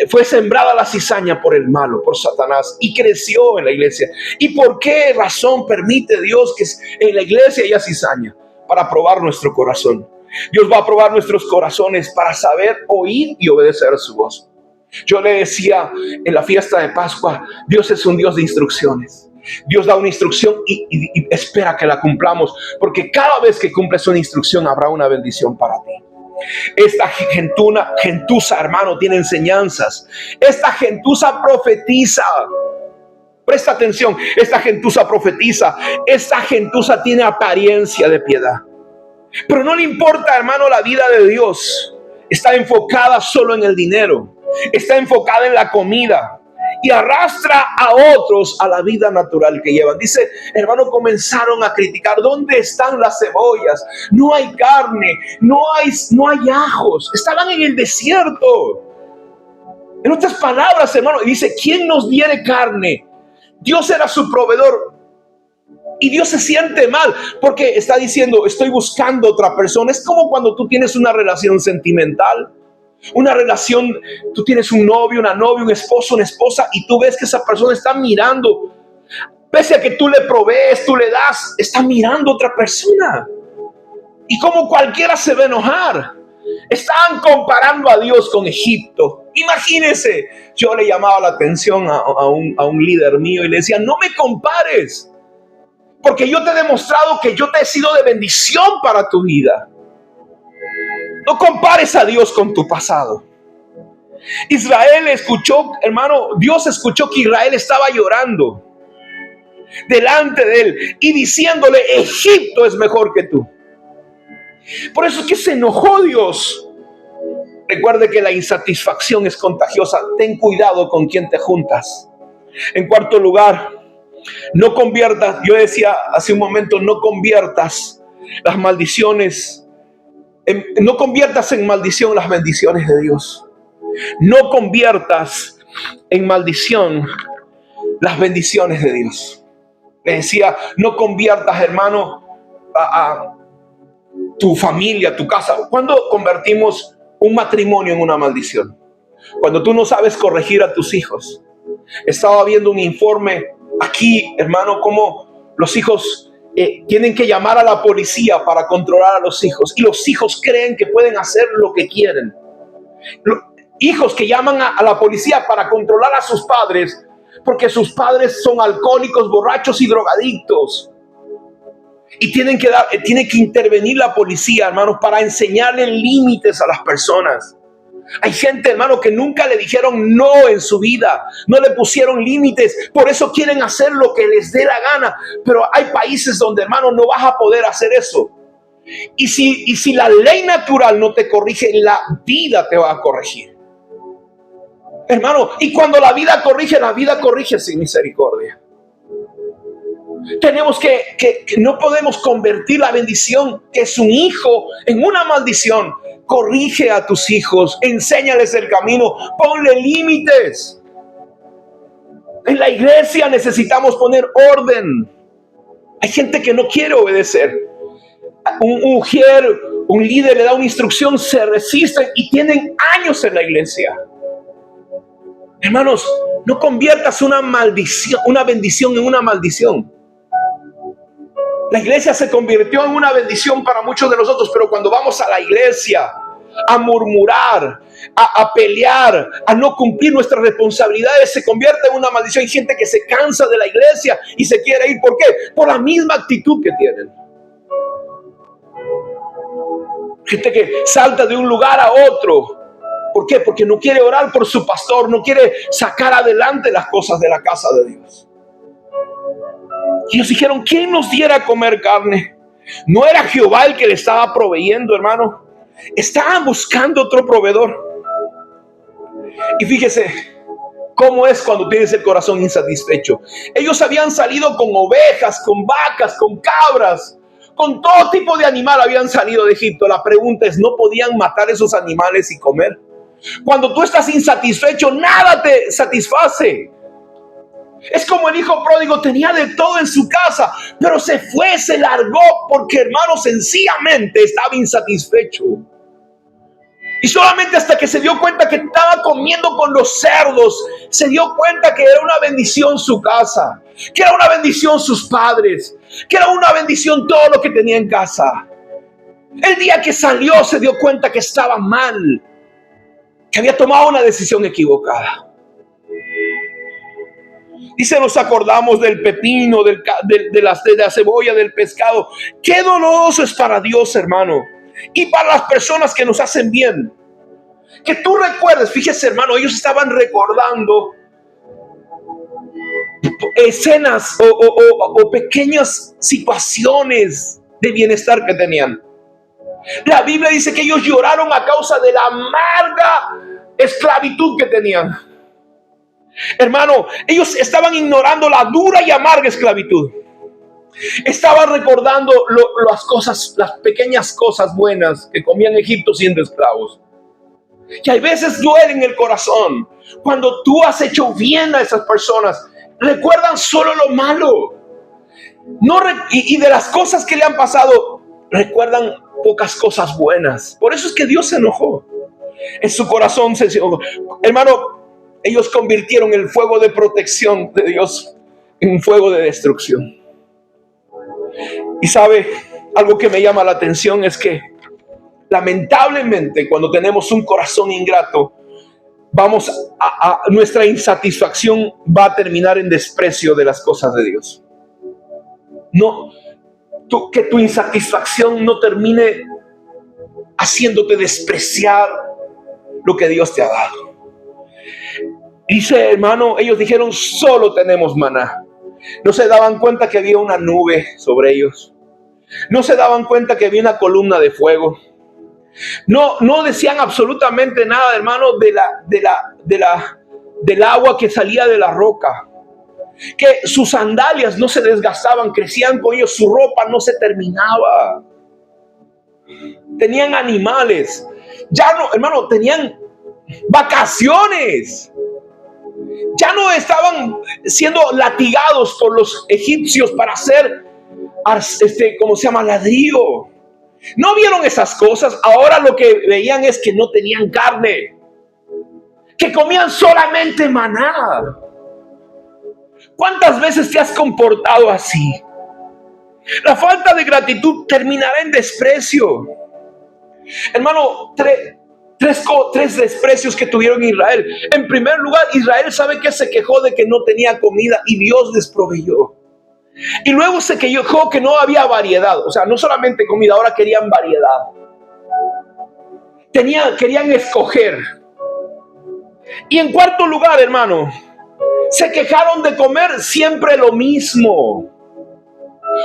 Fue sembrada la cizaña por el malo, por Satanás, y creció en la iglesia. ¿Y por qué razón permite Dios que en la iglesia haya cizaña? Para probar nuestro corazón. Dios va a probar nuestros corazones para saber oír y obedecer su voz. Yo le decía en la fiesta de Pascua, Dios es un Dios de instrucciones. Dios da una instrucción y espera que la cumplamos, porque cada vez que cumples una instrucción habrá una bendición para ti. Esta gentuza, hermano, tiene enseñanzas. Esta gentuza profetiza. Presta atención, esta gentuza profetiza. Esta gentuza tiene apariencia de piedad, pero no le importa, hermano, la vida de Dios. Está enfocada solo en el dinero. Está enfocada en la comida. Y arrastra a otros a la vida natural que llevan. Dice, hermano, comenzaron a criticar. ¿Dónde están las cebollas? No hay carne, no hay ajos. Estaban en el desierto. En otras palabras, hermano, dice, ¿quién nos diere carne? Dios era su proveedor. Y Dios se siente mal porque está diciendo, estoy buscando otra persona. Es como cuando tú tienes una relación sentimental. Una relación, tú tienes un novio, una novia, un esposo, una esposa, y tú ves que esa persona está mirando Pese a que tú le provees, tú le das, está mirando a otra persona. Y como cualquiera se va a enojar. Estaban comparando a Dios con Egipto. Imagínense, yo le llamaba la atención a un líder mío y le decía, no me compares, porque yo te he demostrado que yo te he sido de bendición para tu vida. No compares a Dios con tu pasado. Israel escuchó, hermano, Dios escuchó que Israel estaba llorando delante de él y diciéndole, Egipto es mejor que tú. Por eso es que se enojó Dios. Recuerde que la insatisfacción es contagiosa. Ten cuidado con quién te juntas. En cuarto lugar, no conviertas, yo decía hace un momento, no conviertas las maldiciones, no conviertas en maldición las bendiciones de Dios. No conviertas en maldición las bendiciones de Dios. Le decía, no conviertas, hermano, a tu familia, tu casa. ¿Cuándo convertimos un matrimonio en una maldición? Cuando tú no sabes corregir a tus hijos. Estaba viendo un informe aquí, hermano, cómo los hijos tienen que llamar a la policía para controlar a los hijos. Y los hijos creen que pueden hacer lo que quieren. Hijos que llaman a la policía para controlar a sus padres, porque sus padres son alcohólicos, borrachos y drogadictos. Y tiene que intervenir la policía, hermanos, para enseñarle límites a las personas. Hay gente, hermano, que nunca le dijeron no en su vida, no le pusieron límites, por eso quieren hacer lo que les dé la gana. Pero hay países donde, hermano, no vas a poder hacer eso. Y si la ley natural no te corrige, la vida te va a corregir. Hermano, y cuando la vida corrige sin misericordia. Tenemos que no podemos convertir la bendición que es un hijo en una maldición. Corrige a tus hijos, enséñales el camino, ponle límites. En la iglesia necesitamos poner orden. Hay gente que no quiere obedecer. Un líder le da una instrucción, se resisten y tienen años en la iglesia. Hermanos, no conviertas una bendición en una maldición. La iglesia se convirtió en una bendición para muchos de nosotros, pero cuando vamos a la iglesia a murmurar, a pelear, a no cumplir nuestras responsabilidades, se convierte en una maldición. Hay gente que se cansa de la iglesia y se quiere ir. ¿Por qué? Por la misma actitud que tienen. Gente que salta de un lugar a otro. ¿Por qué? Porque no quiere orar por su pastor, no quiere sacar adelante las cosas de la casa de Dios. Y ellos dijeron, ¿quién nos diera a comer carne? No era Jehová el que le estaba proveyendo, hermano. Estaban buscando otro proveedor. Y fíjese cómo es cuando tienes el corazón insatisfecho. Ellos habían salido con ovejas, con vacas, con cabras, con todo tipo de animal habían salido de Egipto. La pregunta es, ¿no podían matar esos animales y comer? Cuando tú estás insatisfecho, nada te satisface. Es como el hijo pródigo, tenía de todo en su casa, pero se fue, se largó, porque, hermano, sencillamente estaba insatisfecho. Y solamente hasta que se dio cuenta que estaba comiendo con los cerdos, se dio cuenta que era una bendición su casa, que era una bendición sus padres, que era una bendición todo lo que tenía en casa. El día que salió se dio cuenta que estaba mal, que había tomado una decisión equivocada. Dice, nos acordamos del pepino, de la cebolla, del pescado. Qué doloroso es para Dios, hermano. Y para las personas que nos hacen bien. Que tú recuerdes, fíjese, hermano, ellos estaban recordando escenas o pequeñas situaciones de bienestar que tenían. La Biblia dice que ellos lloraron a causa de la amarga esclavitud que tenían. Hermano, ellos estaban ignorando la dura y amarga esclavitud. Estaban recordando las pequeñas cosas buenas que comían en Egipto siendo esclavos. Y hay veces duele en el corazón cuando tú has hecho bien a esas personas. Recuerdan solo lo malo. Y de las cosas que le han pasado, recuerdan pocas cosas buenas. Por eso es que Dios se enojó. En su corazón se enojó. Hermano, ellos convirtieron el fuego de protección de Dios en un fuego de destrucción. Y sabe, algo que me llama la atención es que lamentablemente cuando tenemos un corazón ingrato, nuestra insatisfacción va a terminar en desprecio de las cosas de Dios. No, que tu insatisfacción no termine haciéndote despreciar lo que Dios te ha dado. Dice, hermano, ellos dijeron, solo tenemos maná. No se daban cuenta que había una nube sobre ellos. No se daban cuenta que había una columna de fuego. No decían absolutamente nada, hermano, del agua que salía de la roca. Que sus sandalias no se desgastaban, crecían con ellos, su ropa no se terminaba. Tenían animales. Ya no, hermano, tenían vacaciones. Ya no estaban siendo latigados por los egipcios para hacer, ¿cómo se llama? Ladrillo. No vieron esas cosas. Ahora lo que veían es que no tenían carne, que comían solamente maná. ¿Cuántas veces te has comportado así? La falta de gratitud terminará en desprecio. Hermano, tres desprecios que tuvieron Israel. En primer lugar, Israel, ¿sabe qué? Se quejó de que no tenía comida y Dios les proveyó. Y luego se quejó que no había variedad. O sea, no solamente comida, ahora querían variedad. Querían escoger. Y en cuarto lugar, hermano, se quejaron de comer siempre lo mismo.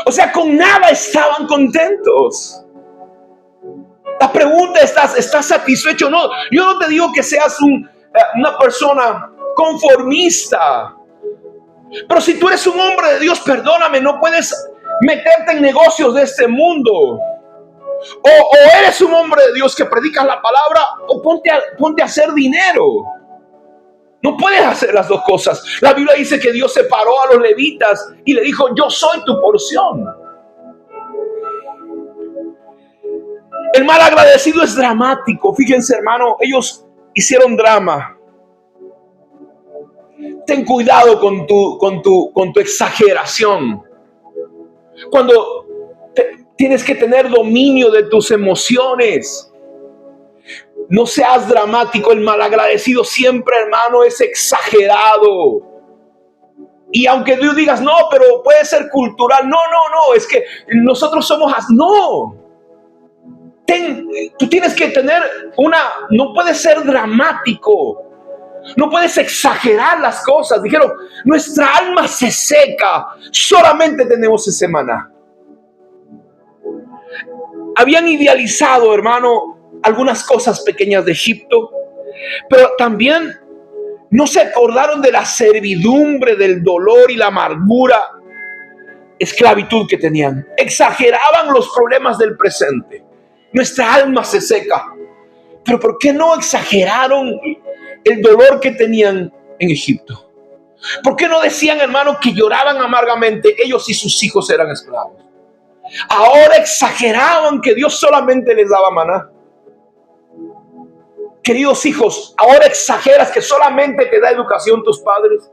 O sea, con nada estaban contentos. La pregunta es, ¿estás satisfecho o no? Yo no te digo que seas una persona conformista. Pero si tú eres un hombre de Dios, perdóname, no puedes meterte en negocios de este mundo. O eres un hombre de Dios que predicas la palabra, o ponte a hacer dinero. No puedes hacer las dos cosas. La Biblia dice que Dios separó a los levitas y le dijo, yo soy tu porción. El mal agradecido es dramático. Fíjense, hermano, ellos hicieron drama. Ten cuidado con tu exageración. Cuando tienes que tener dominio de tus emociones. No seas dramático. El malagradecido siempre, hermano, es exagerado. Y aunque tú digas, no, pero puede ser cultural. No, es que nosotros somos así. No. Tú tienes que tener no puedes ser dramático. No puedes exagerar las cosas. Dijeron, nuestra alma se seca. Solamente tenemos ese maná. Habían idealizado, hermano, algunas cosas pequeñas de Egipto, pero también no se acordaron de la servidumbre, del dolor y la amargura, esclavitud que tenían. Exageraban los problemas del presente. Nuestra alma se seca. Pero ¿por qué no exageraron el dolor que tenían en Egipto? ¿Por qué no decían, hermano, que lloraban amargamente? Ellos y sus hijos eran esclavos. Ahora exageraban que Dios solamente les daba maná. Queridos hijos, ahora exageras que solamente te da educación tus padres.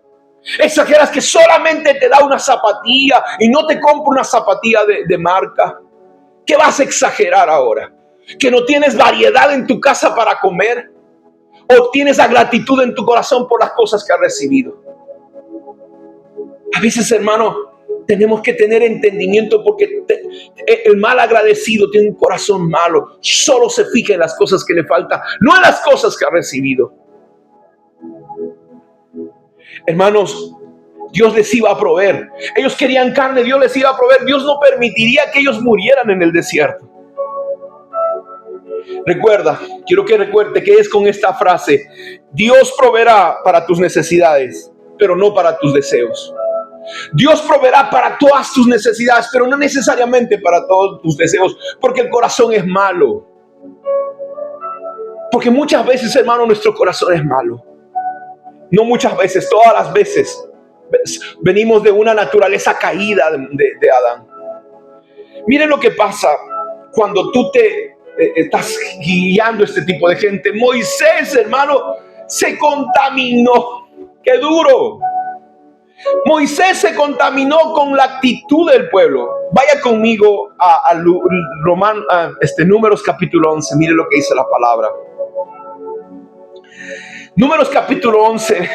Exageras que solamente te da una zapatilla y no te compra una zapatilla de marca. ¿Qué vas a exagerar ahora? ¿Que no tienes variedad en tu casa para comer? ¿O tienes la gratitud en tu corazón por las cosas que has recibido? A veces, hermano, tenemos que tener entendimiento porque el mal agradecido tiene un corazón malo. Solo se fija en las cosas que le faltan, no en las cosas que ha recibido. Hermanos, Dios les iba a proveer. Ellos querían carne, Dios les iba a proveer. Dios no permitiría que ellos murieran en el desierto. Recuerda, quiero que recuerde que es con esta frase: Dios proveerá para tus necesidades, pero no para tus deseos. Dios proveerá para todas tus necesidades, pero no necesariamente para todos tus deseos, porque el corazón es malo. Porque muchas veces, hermano, nuestro corazón es malo. No muchas veces, todas las veces. Venimos de una naturaleza caída de Adán. Miren lo que pasa cuando tú estás guiando este tipo de gente. Moisés, hermano, se contaminó. ¡Qué duro! Moisés se contaminó con la actitud del pueblo. Vaya conmigo a Números capítulo 11. Mire lo que dice la palabra. Números capítulo 11,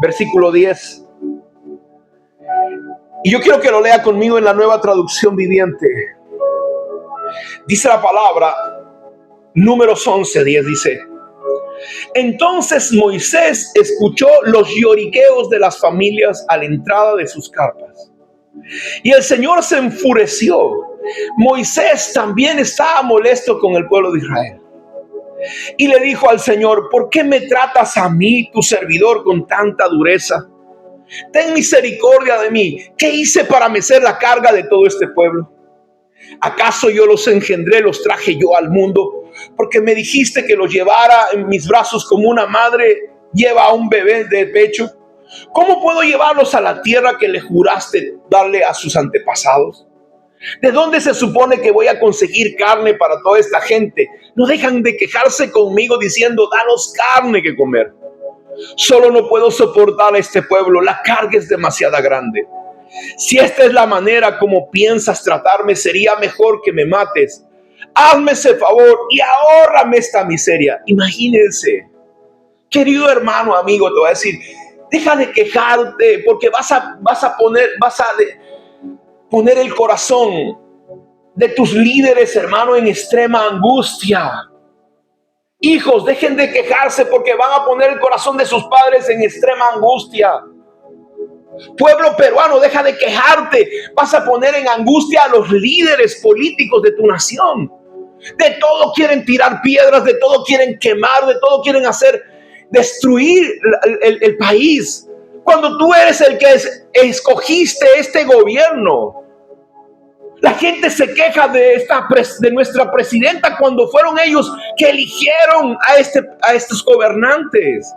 versículo 10. Y yo quiero que lo lea conmigo en la Nueva Traducción Viviente. Dice la palabra, Números 11, 10 dice: entonces Moisés escuchó los lloriqueos de las familias a la entrada de sus carpas. Y el Señor se enfureció. Moisés también estaba molesto con el pueblo de Israel. Y le dijo al Señor: ¿por qué me tratas a mí, tu servidor, con tanta dureza? Ten misericordia de mí. ¿Qué hice para mecer la carga de todo este pueblo? ¿Acaso yo los engendré, los traje yo al mundo? Porque me dijiste que los llevara en mis brazos como una madre lleva a un bebé de pecho. ¿Cómo puedo llevarlos a la tierra que le juraste darle a sus antepasados? ¿De dónde se supone que voy a conseguir carne para toda esta gente? No dejan de quejarse conmigo diciendo: danos carne que comer. Solo no puedo soportar a este pueblo, la carga es demasiado grande. Si esta es la manera como piensas tratarme, sería mejor que me mates. Hazme ese favor y ahórrame esta miseria. Imagínense, querido hermano, amigo, te voy a decir: deja de quejarte, porque vas a poner el corazón de tus líderes, hermano, en extrema angustia. Hijos, dejen de quejarse, porque van a poner el corazón de sus padres en extrema angustia. Pueblo peruano, deja de quejarte. Vas a poner en angustia a los líderes políticos de tu nación. De todo quieren tirar piedras, de todo quieren quemar, de todo quieren hacer destruir el país. Cuando tú eres el que escogiste este gobierno. La gente se queja de nuestra presidenta cuando fueron ellos que eligieron a estos gobernantes.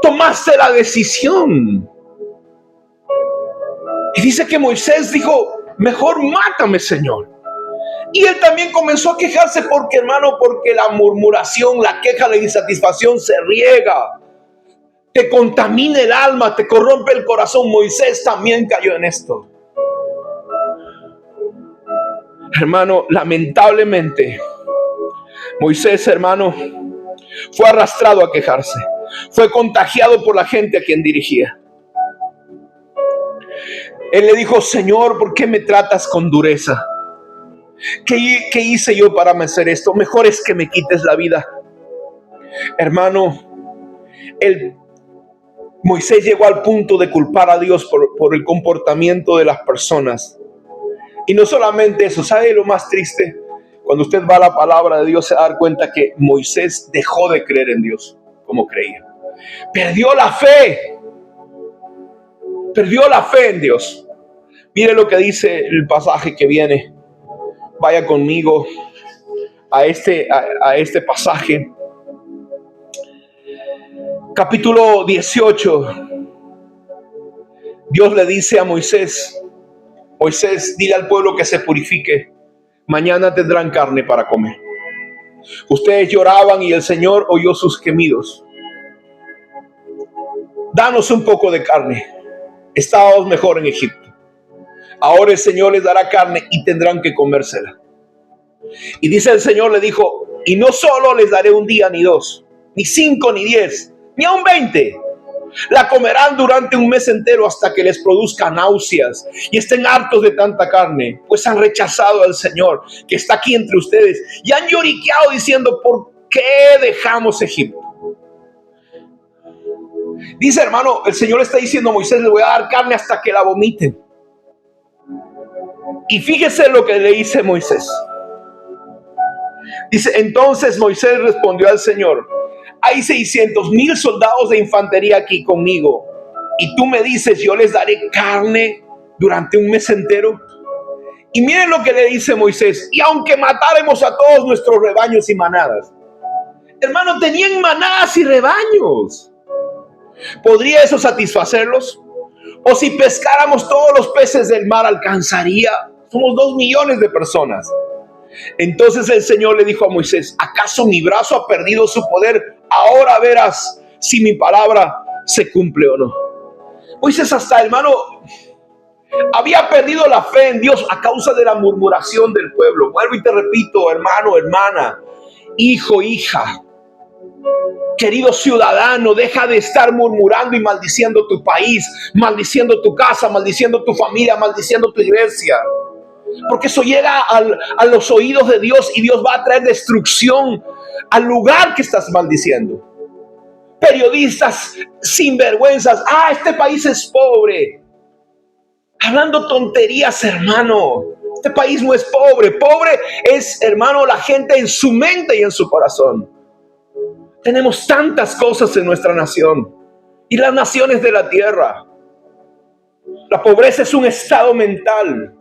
Tomaste la decisión. Y dice que Moisés dijo: mejor mátame, Señor. Y él también comenzó a quejarse porque la murmuración, la queja, la insatisfacción se riega. Te contamina el alma, te corrompe el corazón. Moisés también cayó en esto. Hermano, lamentablemente, Moisés, hermano, fue arrastrado a quejarse. Fue contagiado por la gente a quien dirigía. Él le dijo: Señor, ¿por qué me tratas con dureza? ¿Qué hice yo para merecer esto? Mejor es que me quites la vida. Hermano, Moisés llegó al punto de culpar a Dios por el comportamiento de las personas. Y no solamente eso, ¿sabe lo más triste? Cuando usted va a la palabra de Dios, se va a dar cuenta que Moisés dejó de creer en Dios como creía. Perdió la fe. Perdió la fe en Dios. Mire lo que dice el pasaje que viene. Vaya conmigo a este pasaje. Capítulo 18. Dios le dice a Moisés: Moisés, dile al pueblo que se purifique. Mañana tendrán carne para comer. Ustedes lloraban y el Señor oyó sus gemidos. Danos un poco de carne. Estábamos mejor en Egipto. Ahora el Señor les dará carne y tendrán que comérsela. Y dice el Señor, le dijo: y no solo les daré un día, ni dos, ni 5, ni 10, ni aún 20. La comerán durante un mes entero hasta que les produzca náuseas y estén hartos de tanta carne, pues han rechazado al Señor que está aquí entre ustedes y han lloriqueado diciendo: ¿por qué dejamos Egipto? Dice, hermano, el Señor está diciendo a Moisés: le voy a dar carne hasta que la vomiten. Y fíjese lo que le dice Moisés. Dice: entonces Moisés respondió al Señor: hay 600,000 soldados de infantería aquí conmigo, y tú me dices: yo les daré carne durante un mes entero. Y miren lo que le dice Moisés: y aunque matáremos a todos nuestros rebaños y manadas. Hermano, tenían manadas y rebaños. ¿Podría eso satisfacerlos? O si pescáramos todos los peces del mar, ¿alcanzaría? Somos 2 millones de personas. Entonces el Señor le dijo a Moisés: ¿acaso mi brazo ha perdido su poder? Ahora verás si mi palabra se cumple o no. Moisés hasta, hermano, había perdido la fe en Dios a causa de la murmuración del pueblo. Vuelvo y te repito, hermano, hermana, hijo, hija, querido ciudadano, deja de estar murmurando y maldiciendo tu país, maldiciendo tu casa, maldiciendo tu familia, maldiciendo tu iglesia. Porque eso llega a los oídos de Dios y Dios va a traer destrucción al lugar que estás maldiciendo. Periodistas sinvergüenzas, este país es pobre. Hablando tonterías, hermano. Este país no es pobre. Pobre es, hermano, la gente en su mente y en su corazón. Tenemos tantas cosas en nuestra nación y las naciones de la tierra. La pobreza es un estado mental.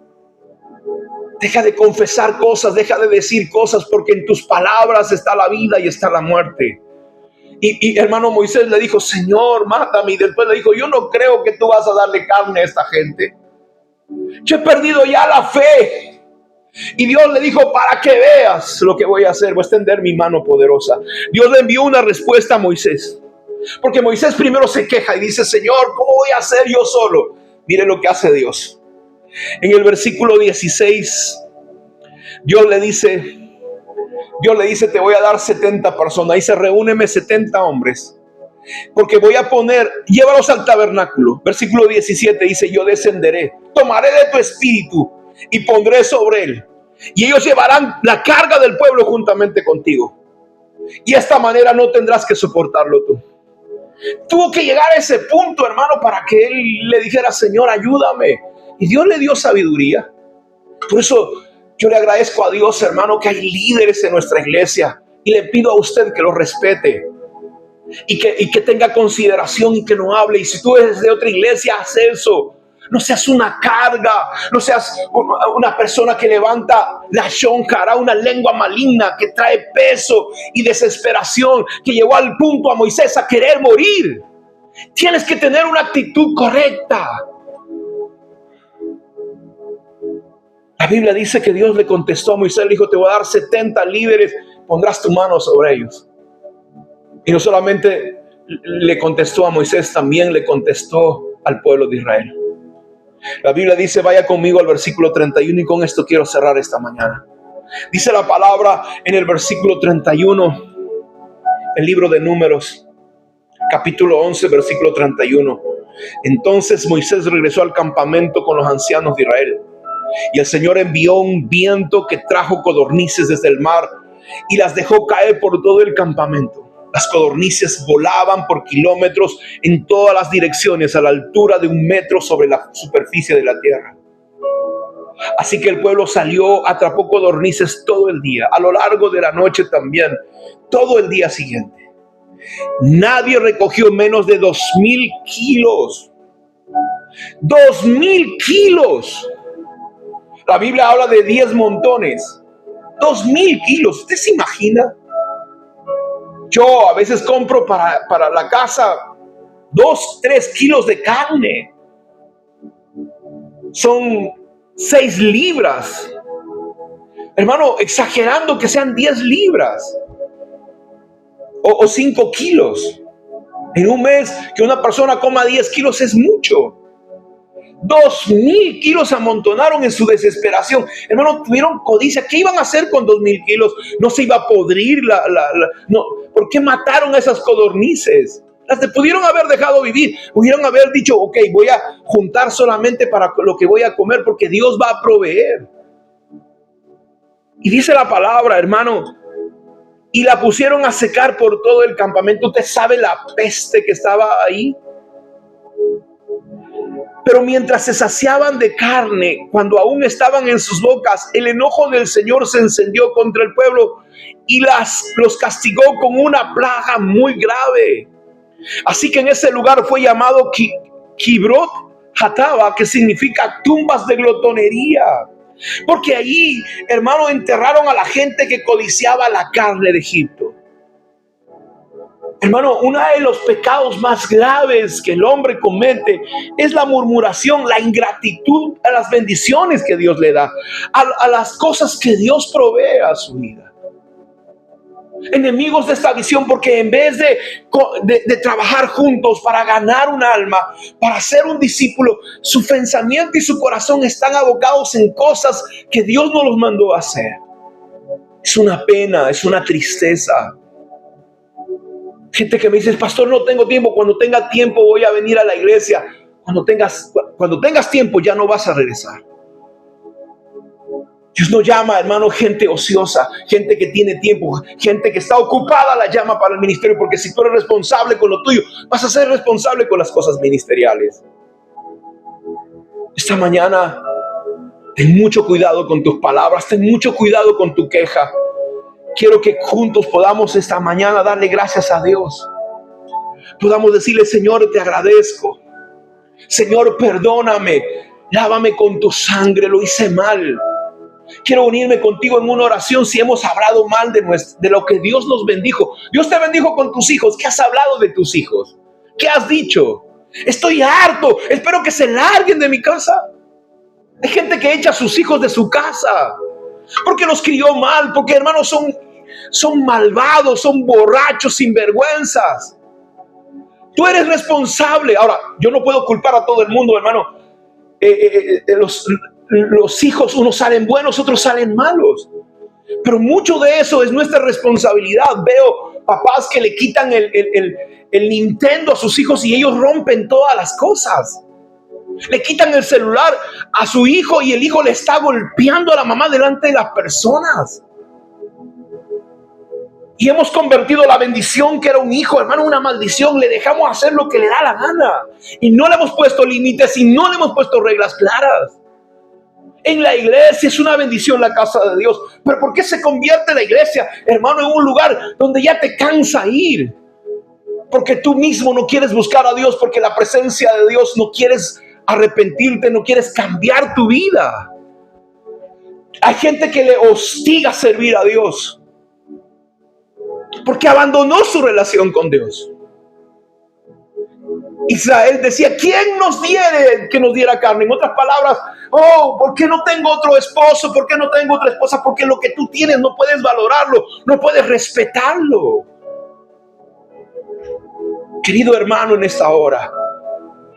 Deja de confesar cosas, deja de decir cosas, porque en tus palabras está la vida y está la muerte. Y hermano, Moisés le dijo, Señor, mátame. Y después le dijo, yo no creo que tú vas a darle carne a esta gente. Yo he perdido ya la fe. Y Dios le dijo, para que veas lo que voy a hacer, voy a extender mi mano poderosa. Dios le envió una respuesta a Moisés. Porque Moisés primero se queja y dice, Señor, ¿cómo voy a hacer yo solo? Mire lo que hace Dios. En el versículo 16, Dios le dice, te voy a dar 70 personas. Dice, reúneme 70 hombres. Porque voy a poner, llévalos al tabernáculo. Versículo 17 dice, yo descenderé, tomaré de tu espíritu y pondré sobre él. Y ellos llevarán la carga del pueblo juntamente contigo. Y de esta manera no tendrás que soportarlo tú. Tuvo que llegar a ese punto, hermano, para que él le dijera, Señor, ayúdame. Y Dios le dio sabiduría. Por eso yo le agradezco a Dios, hermano, que hay líderes en nuestra iglesia. Y le pido a usted que los respete. Y que tenga consideración y que no hable. Y si tú eres de otra iglesia, haz eso. No seas una carga. No seas una persona que levanta la shonjara, una lengua maligna que trae peso y desesperación, que llevó al punto a Moisés a querer morir. Tienes que tener una actitud correcta. La Biblia dice que Dios le contestó a Moisés, le dijo, te voy a dar 70 líderes, pondrás tu mano sobre ellos. Y no solamente le contestó a Moisés, también le contestó al pueblo de Israel. La Biblia dice, vaya conmigo al versículo 31 y con esto quiero cerrar esta mañana. Dice la palabra en el versículo 31, el libro de Números, capítulo 11, versículo 31. Entonces Moisés regresó al campamento con los ancianos de Israel. Y el Señor envió un viento que trajo codornices desde el mar y las dejó caer por todo el campamento. Las codornices volaban por kilómetros en todas las direcciones a la altura de 1 metro sobre la superficie de la tierra. Así que el pueblo salió, atrapó codornices todo el día, a lo largo de la noche también, todo el día siguiente. Nadie recogió menos de 2,000 kilos. 2,000 kilos. La Biblia habla de 10 montones. 2,000 kilos. ¿Usted se imagina? Yo a veces compro para la casa 2, 3 kilos de carne. Son 6 libras. Hermano, exagerando que sean 10 libras. O 5 kilos. En un mes que una persona coma 10 kilos es mucho. 2,000 kilos se amontonaron en su desesperación. Hermano, tuvieron codicia. ¿Qué iban a hacer con 2,000 kilos? No se iba a podrir no. ¿Por qué mataron a esas codornices? Las pudieron haber dejado vivir. Pudieron haber dicho, ok, voy a juntar solamente para lo que voy a comer porque Dios va a proveer. Y dice la palabra, hermano, y la pusieron a secar por todo el campamento. ¿Usted sabe la peste que estaba ahí? Pero mientras se saciaban de carne, cuando aún estaban en sus bocas, el enojo del Señor se encendió contra el pueblo y los castigó con una plaga muy grave. Así que en ese lugar fue llamado Kibrot Hatava, que significa tumbas de glotonería. Porque allí, hermano, enterraron a la gente que codiciaba la carne de Egipto. Hermano, uno de los pecados más graves que el hombre comete es la murmuración, la ingratitud a las bendiciones que Dios le da, a las cosas que Dios provee a su vida. Enemigos de esta visión, porque en vez de trabajar juntos para ganar un alma, para ser un discípulo, su pensamiento y su corazón están abocados en cosas que Dios no los mandó a hacer. Es una pena, es una tristeza. Gente que me dice: pastor, no tengo tiempo. Cuando tenga tiempo voy a venir a la iglesia. Cuando tengas tiempo ya no vas a regresar. Dios no llama, hermano, gente ociosa, gente que tiene tiempo, gente que está ocupada, la llama para el ministerio, porque si tú eres responsable con lo tuyo, vas a ser responsable con las cosas ministeriales. Esta mañana, ten mucho cuidado con tus palabras, ten mucho cuidado con tu queja. Quiero que juntos podamos esta mañana darle gracias a Dios. Podamos decirle: Señor, te agradezco. Señor, perdóname. Lávame con tu sangre, lo hice mal. Quiero unirme contigo en una oración si hemos hablado mal de lo que Dios nos bendijo. Dios te bendijo con tus hijos. ¿Qué has hablado de tus hijos? ¿Qué has dicho? Estoy harto. Espero que se larguen de mi casa. Hay gente que echa a sus hijos de su casa porque los crió mal, porque, hermanos, son malvados, son borrachos, sinvergüenzas. Tú eres responsable. Ahora, yo no puedo culpar a todo el mundo, hermano. Los hijos, unos salen buenos, otros salen malos. Pero mucho de eso es nuestra responsabilidad. Veo papás que le quitan el Nintendo a sus hijos y ellos rompen todas las cosas. Le quitan el celular a su hijo y el hijo le está golpeando a la mamá delante de las personas. Y hemos convertido la bendición que era un hijo, hermano, en una maldición. Le dejamos hacer lo que le da la gana. Y no le hemos puesto límites y no le hemos puesto reglas claras. En la iglesia es una bendición la casa de Dios. Pero ¿por qué se convierte la iglesia, hermano, en un lugar donde ya te cansa ir? Porque tú mismo no quieres buscar a Dios, porque la presencia de Dios, no quieres arrepentirte, no quieres cambiar tu vida. Hay gente que le hostiga a servir a Dios porque abandonó su relación con Dios. Israel decía: ¿quién nos diere que nos diera carne? En otras palabras, ¿por qué no tengo otro esposo? ¿Por qué no tengo otra esposa? Porque lo que tú tienes no puedes valorarlo, no puedes respetarlo. Querido hermano, en esta hora,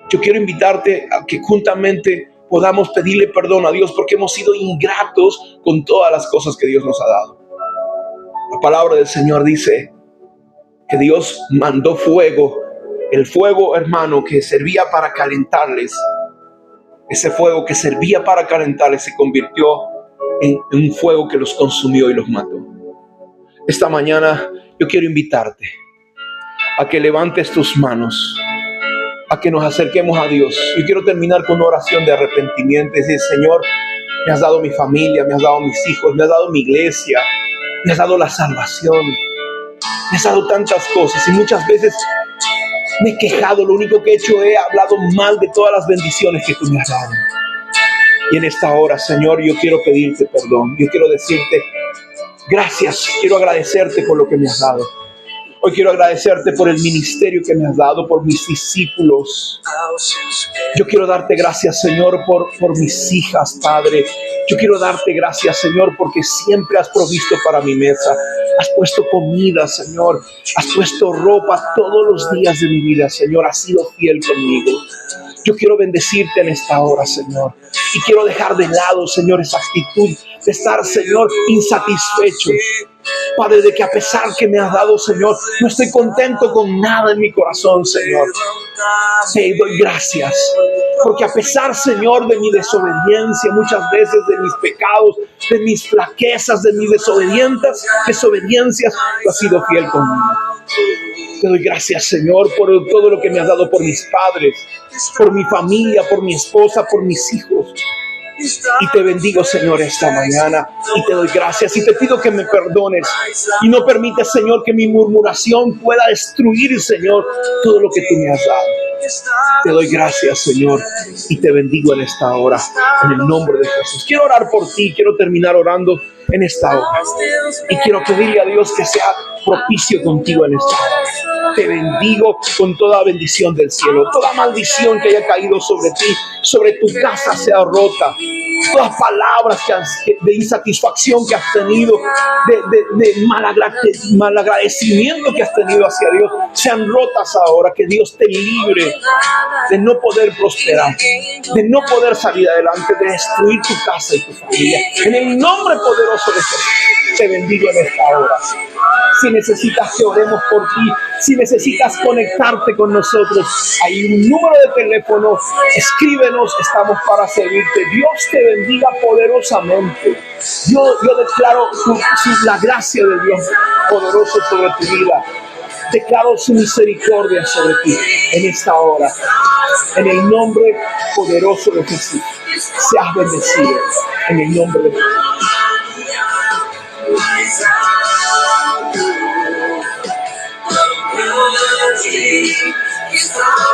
yo quiero invitarte a que juntamente podamos pedirle perdón a Dios, porque hemos sido ingratos con todas las cosas que Dios nos ha dado. La palabra del Señor dice que Dios mandó fuego. El fuego, hermano, que servía para calentarles, ese fuego que servía para calentarles se convirtió en un fuego que los consumió y los mató. Esta mañana yo quiero invitarte a que levantes tus manos, a que nos acerquemos a Dios. Yo quiero terminar con una oración de arrepentimiento. Decir: Señor, me has dado mi familia, me has dado mis hijos, me has dado mi iglesia, me has dado la salvación, me has dado tantas cosas, y muchas veces me he quejado. Lo único que he hecho, he hablado mal de todas las bendiciones que tú me has dado. Y en esta hora, Señor, yo quiero pedirte perdón. Yo quiero decirte gracias. Quiero agradecerte por lo que me has dado. Hoy quiero agradecerte por el ministerio que me has dado, por mis discípulos. Yo quiero darte gracias, Señor, por mis hijas, Padre. Yo quiero darte gracias, Señor, porque siempre has provisto para mi mesa. Has puesto comida, Señor. Has puesto ropa todos los días de mi vida, Señor. Has sido fiel conmigo. Yo quiero bendecirte en esta hora, Señor. Y quiero dejar de lado, Señor, esa actitud de estar, Señor, insatisfecho. Padre, de que a pesar que me has dado, Señor, no estoy contento con nada en mi corazón, Señor. Te doy gracias, porque a pesar, Señor, de mi desobediencia, muchas veces de mis pecados, de mis flaquezas, de mis desobediencias, tú has sido fiel conmigo. Te doy gracias, Señor, por todo lo que me has dado, por mis padres, por mi familia, por mi esposa, por mis hijos. Y te bendigo, Señor, esta mañana, y te doy gracias y te pido que me perdones y no permitas, Señor, que mi murmuración pueda destruir, Señor, todo lo que tú me has dado. Te doy gracias, Señor, y te bendigo en esta hora, en el nombre de Jesús. Quiero orar por ti, quiero terminar orando en esta hora, y quiero pedirle a Dios que sea propicio contigo en esta hora. Te bendigo con toda bendición del cielo. Toda maldición que haya caído sobre ti, sobre tu casa, sea rota. Todas palabras de insatisfacción que has tenido, de malagradecimiento que has tenido hacia Dios, sean rotas ahora. Que Dios te libre de no poder prosperar, de no poder salir adelante, de destruir tu casa y tu familia. En el nombre poderoso de Jesús, te bendigo en esta hora. Si necesitas que oremos por ti, si necesitas conectarte con nosotros, hay un número de teléfono, escríbenos, estamos para servirte. Dios te bendiga poderosamente. Yo declaro la gracia de Dios poderoso sobre tu vida. Declaro su misericordia sobre ti en esta hora. En el nombre poderoso de Jesús, seas bendecido. En el nombre de Jesús.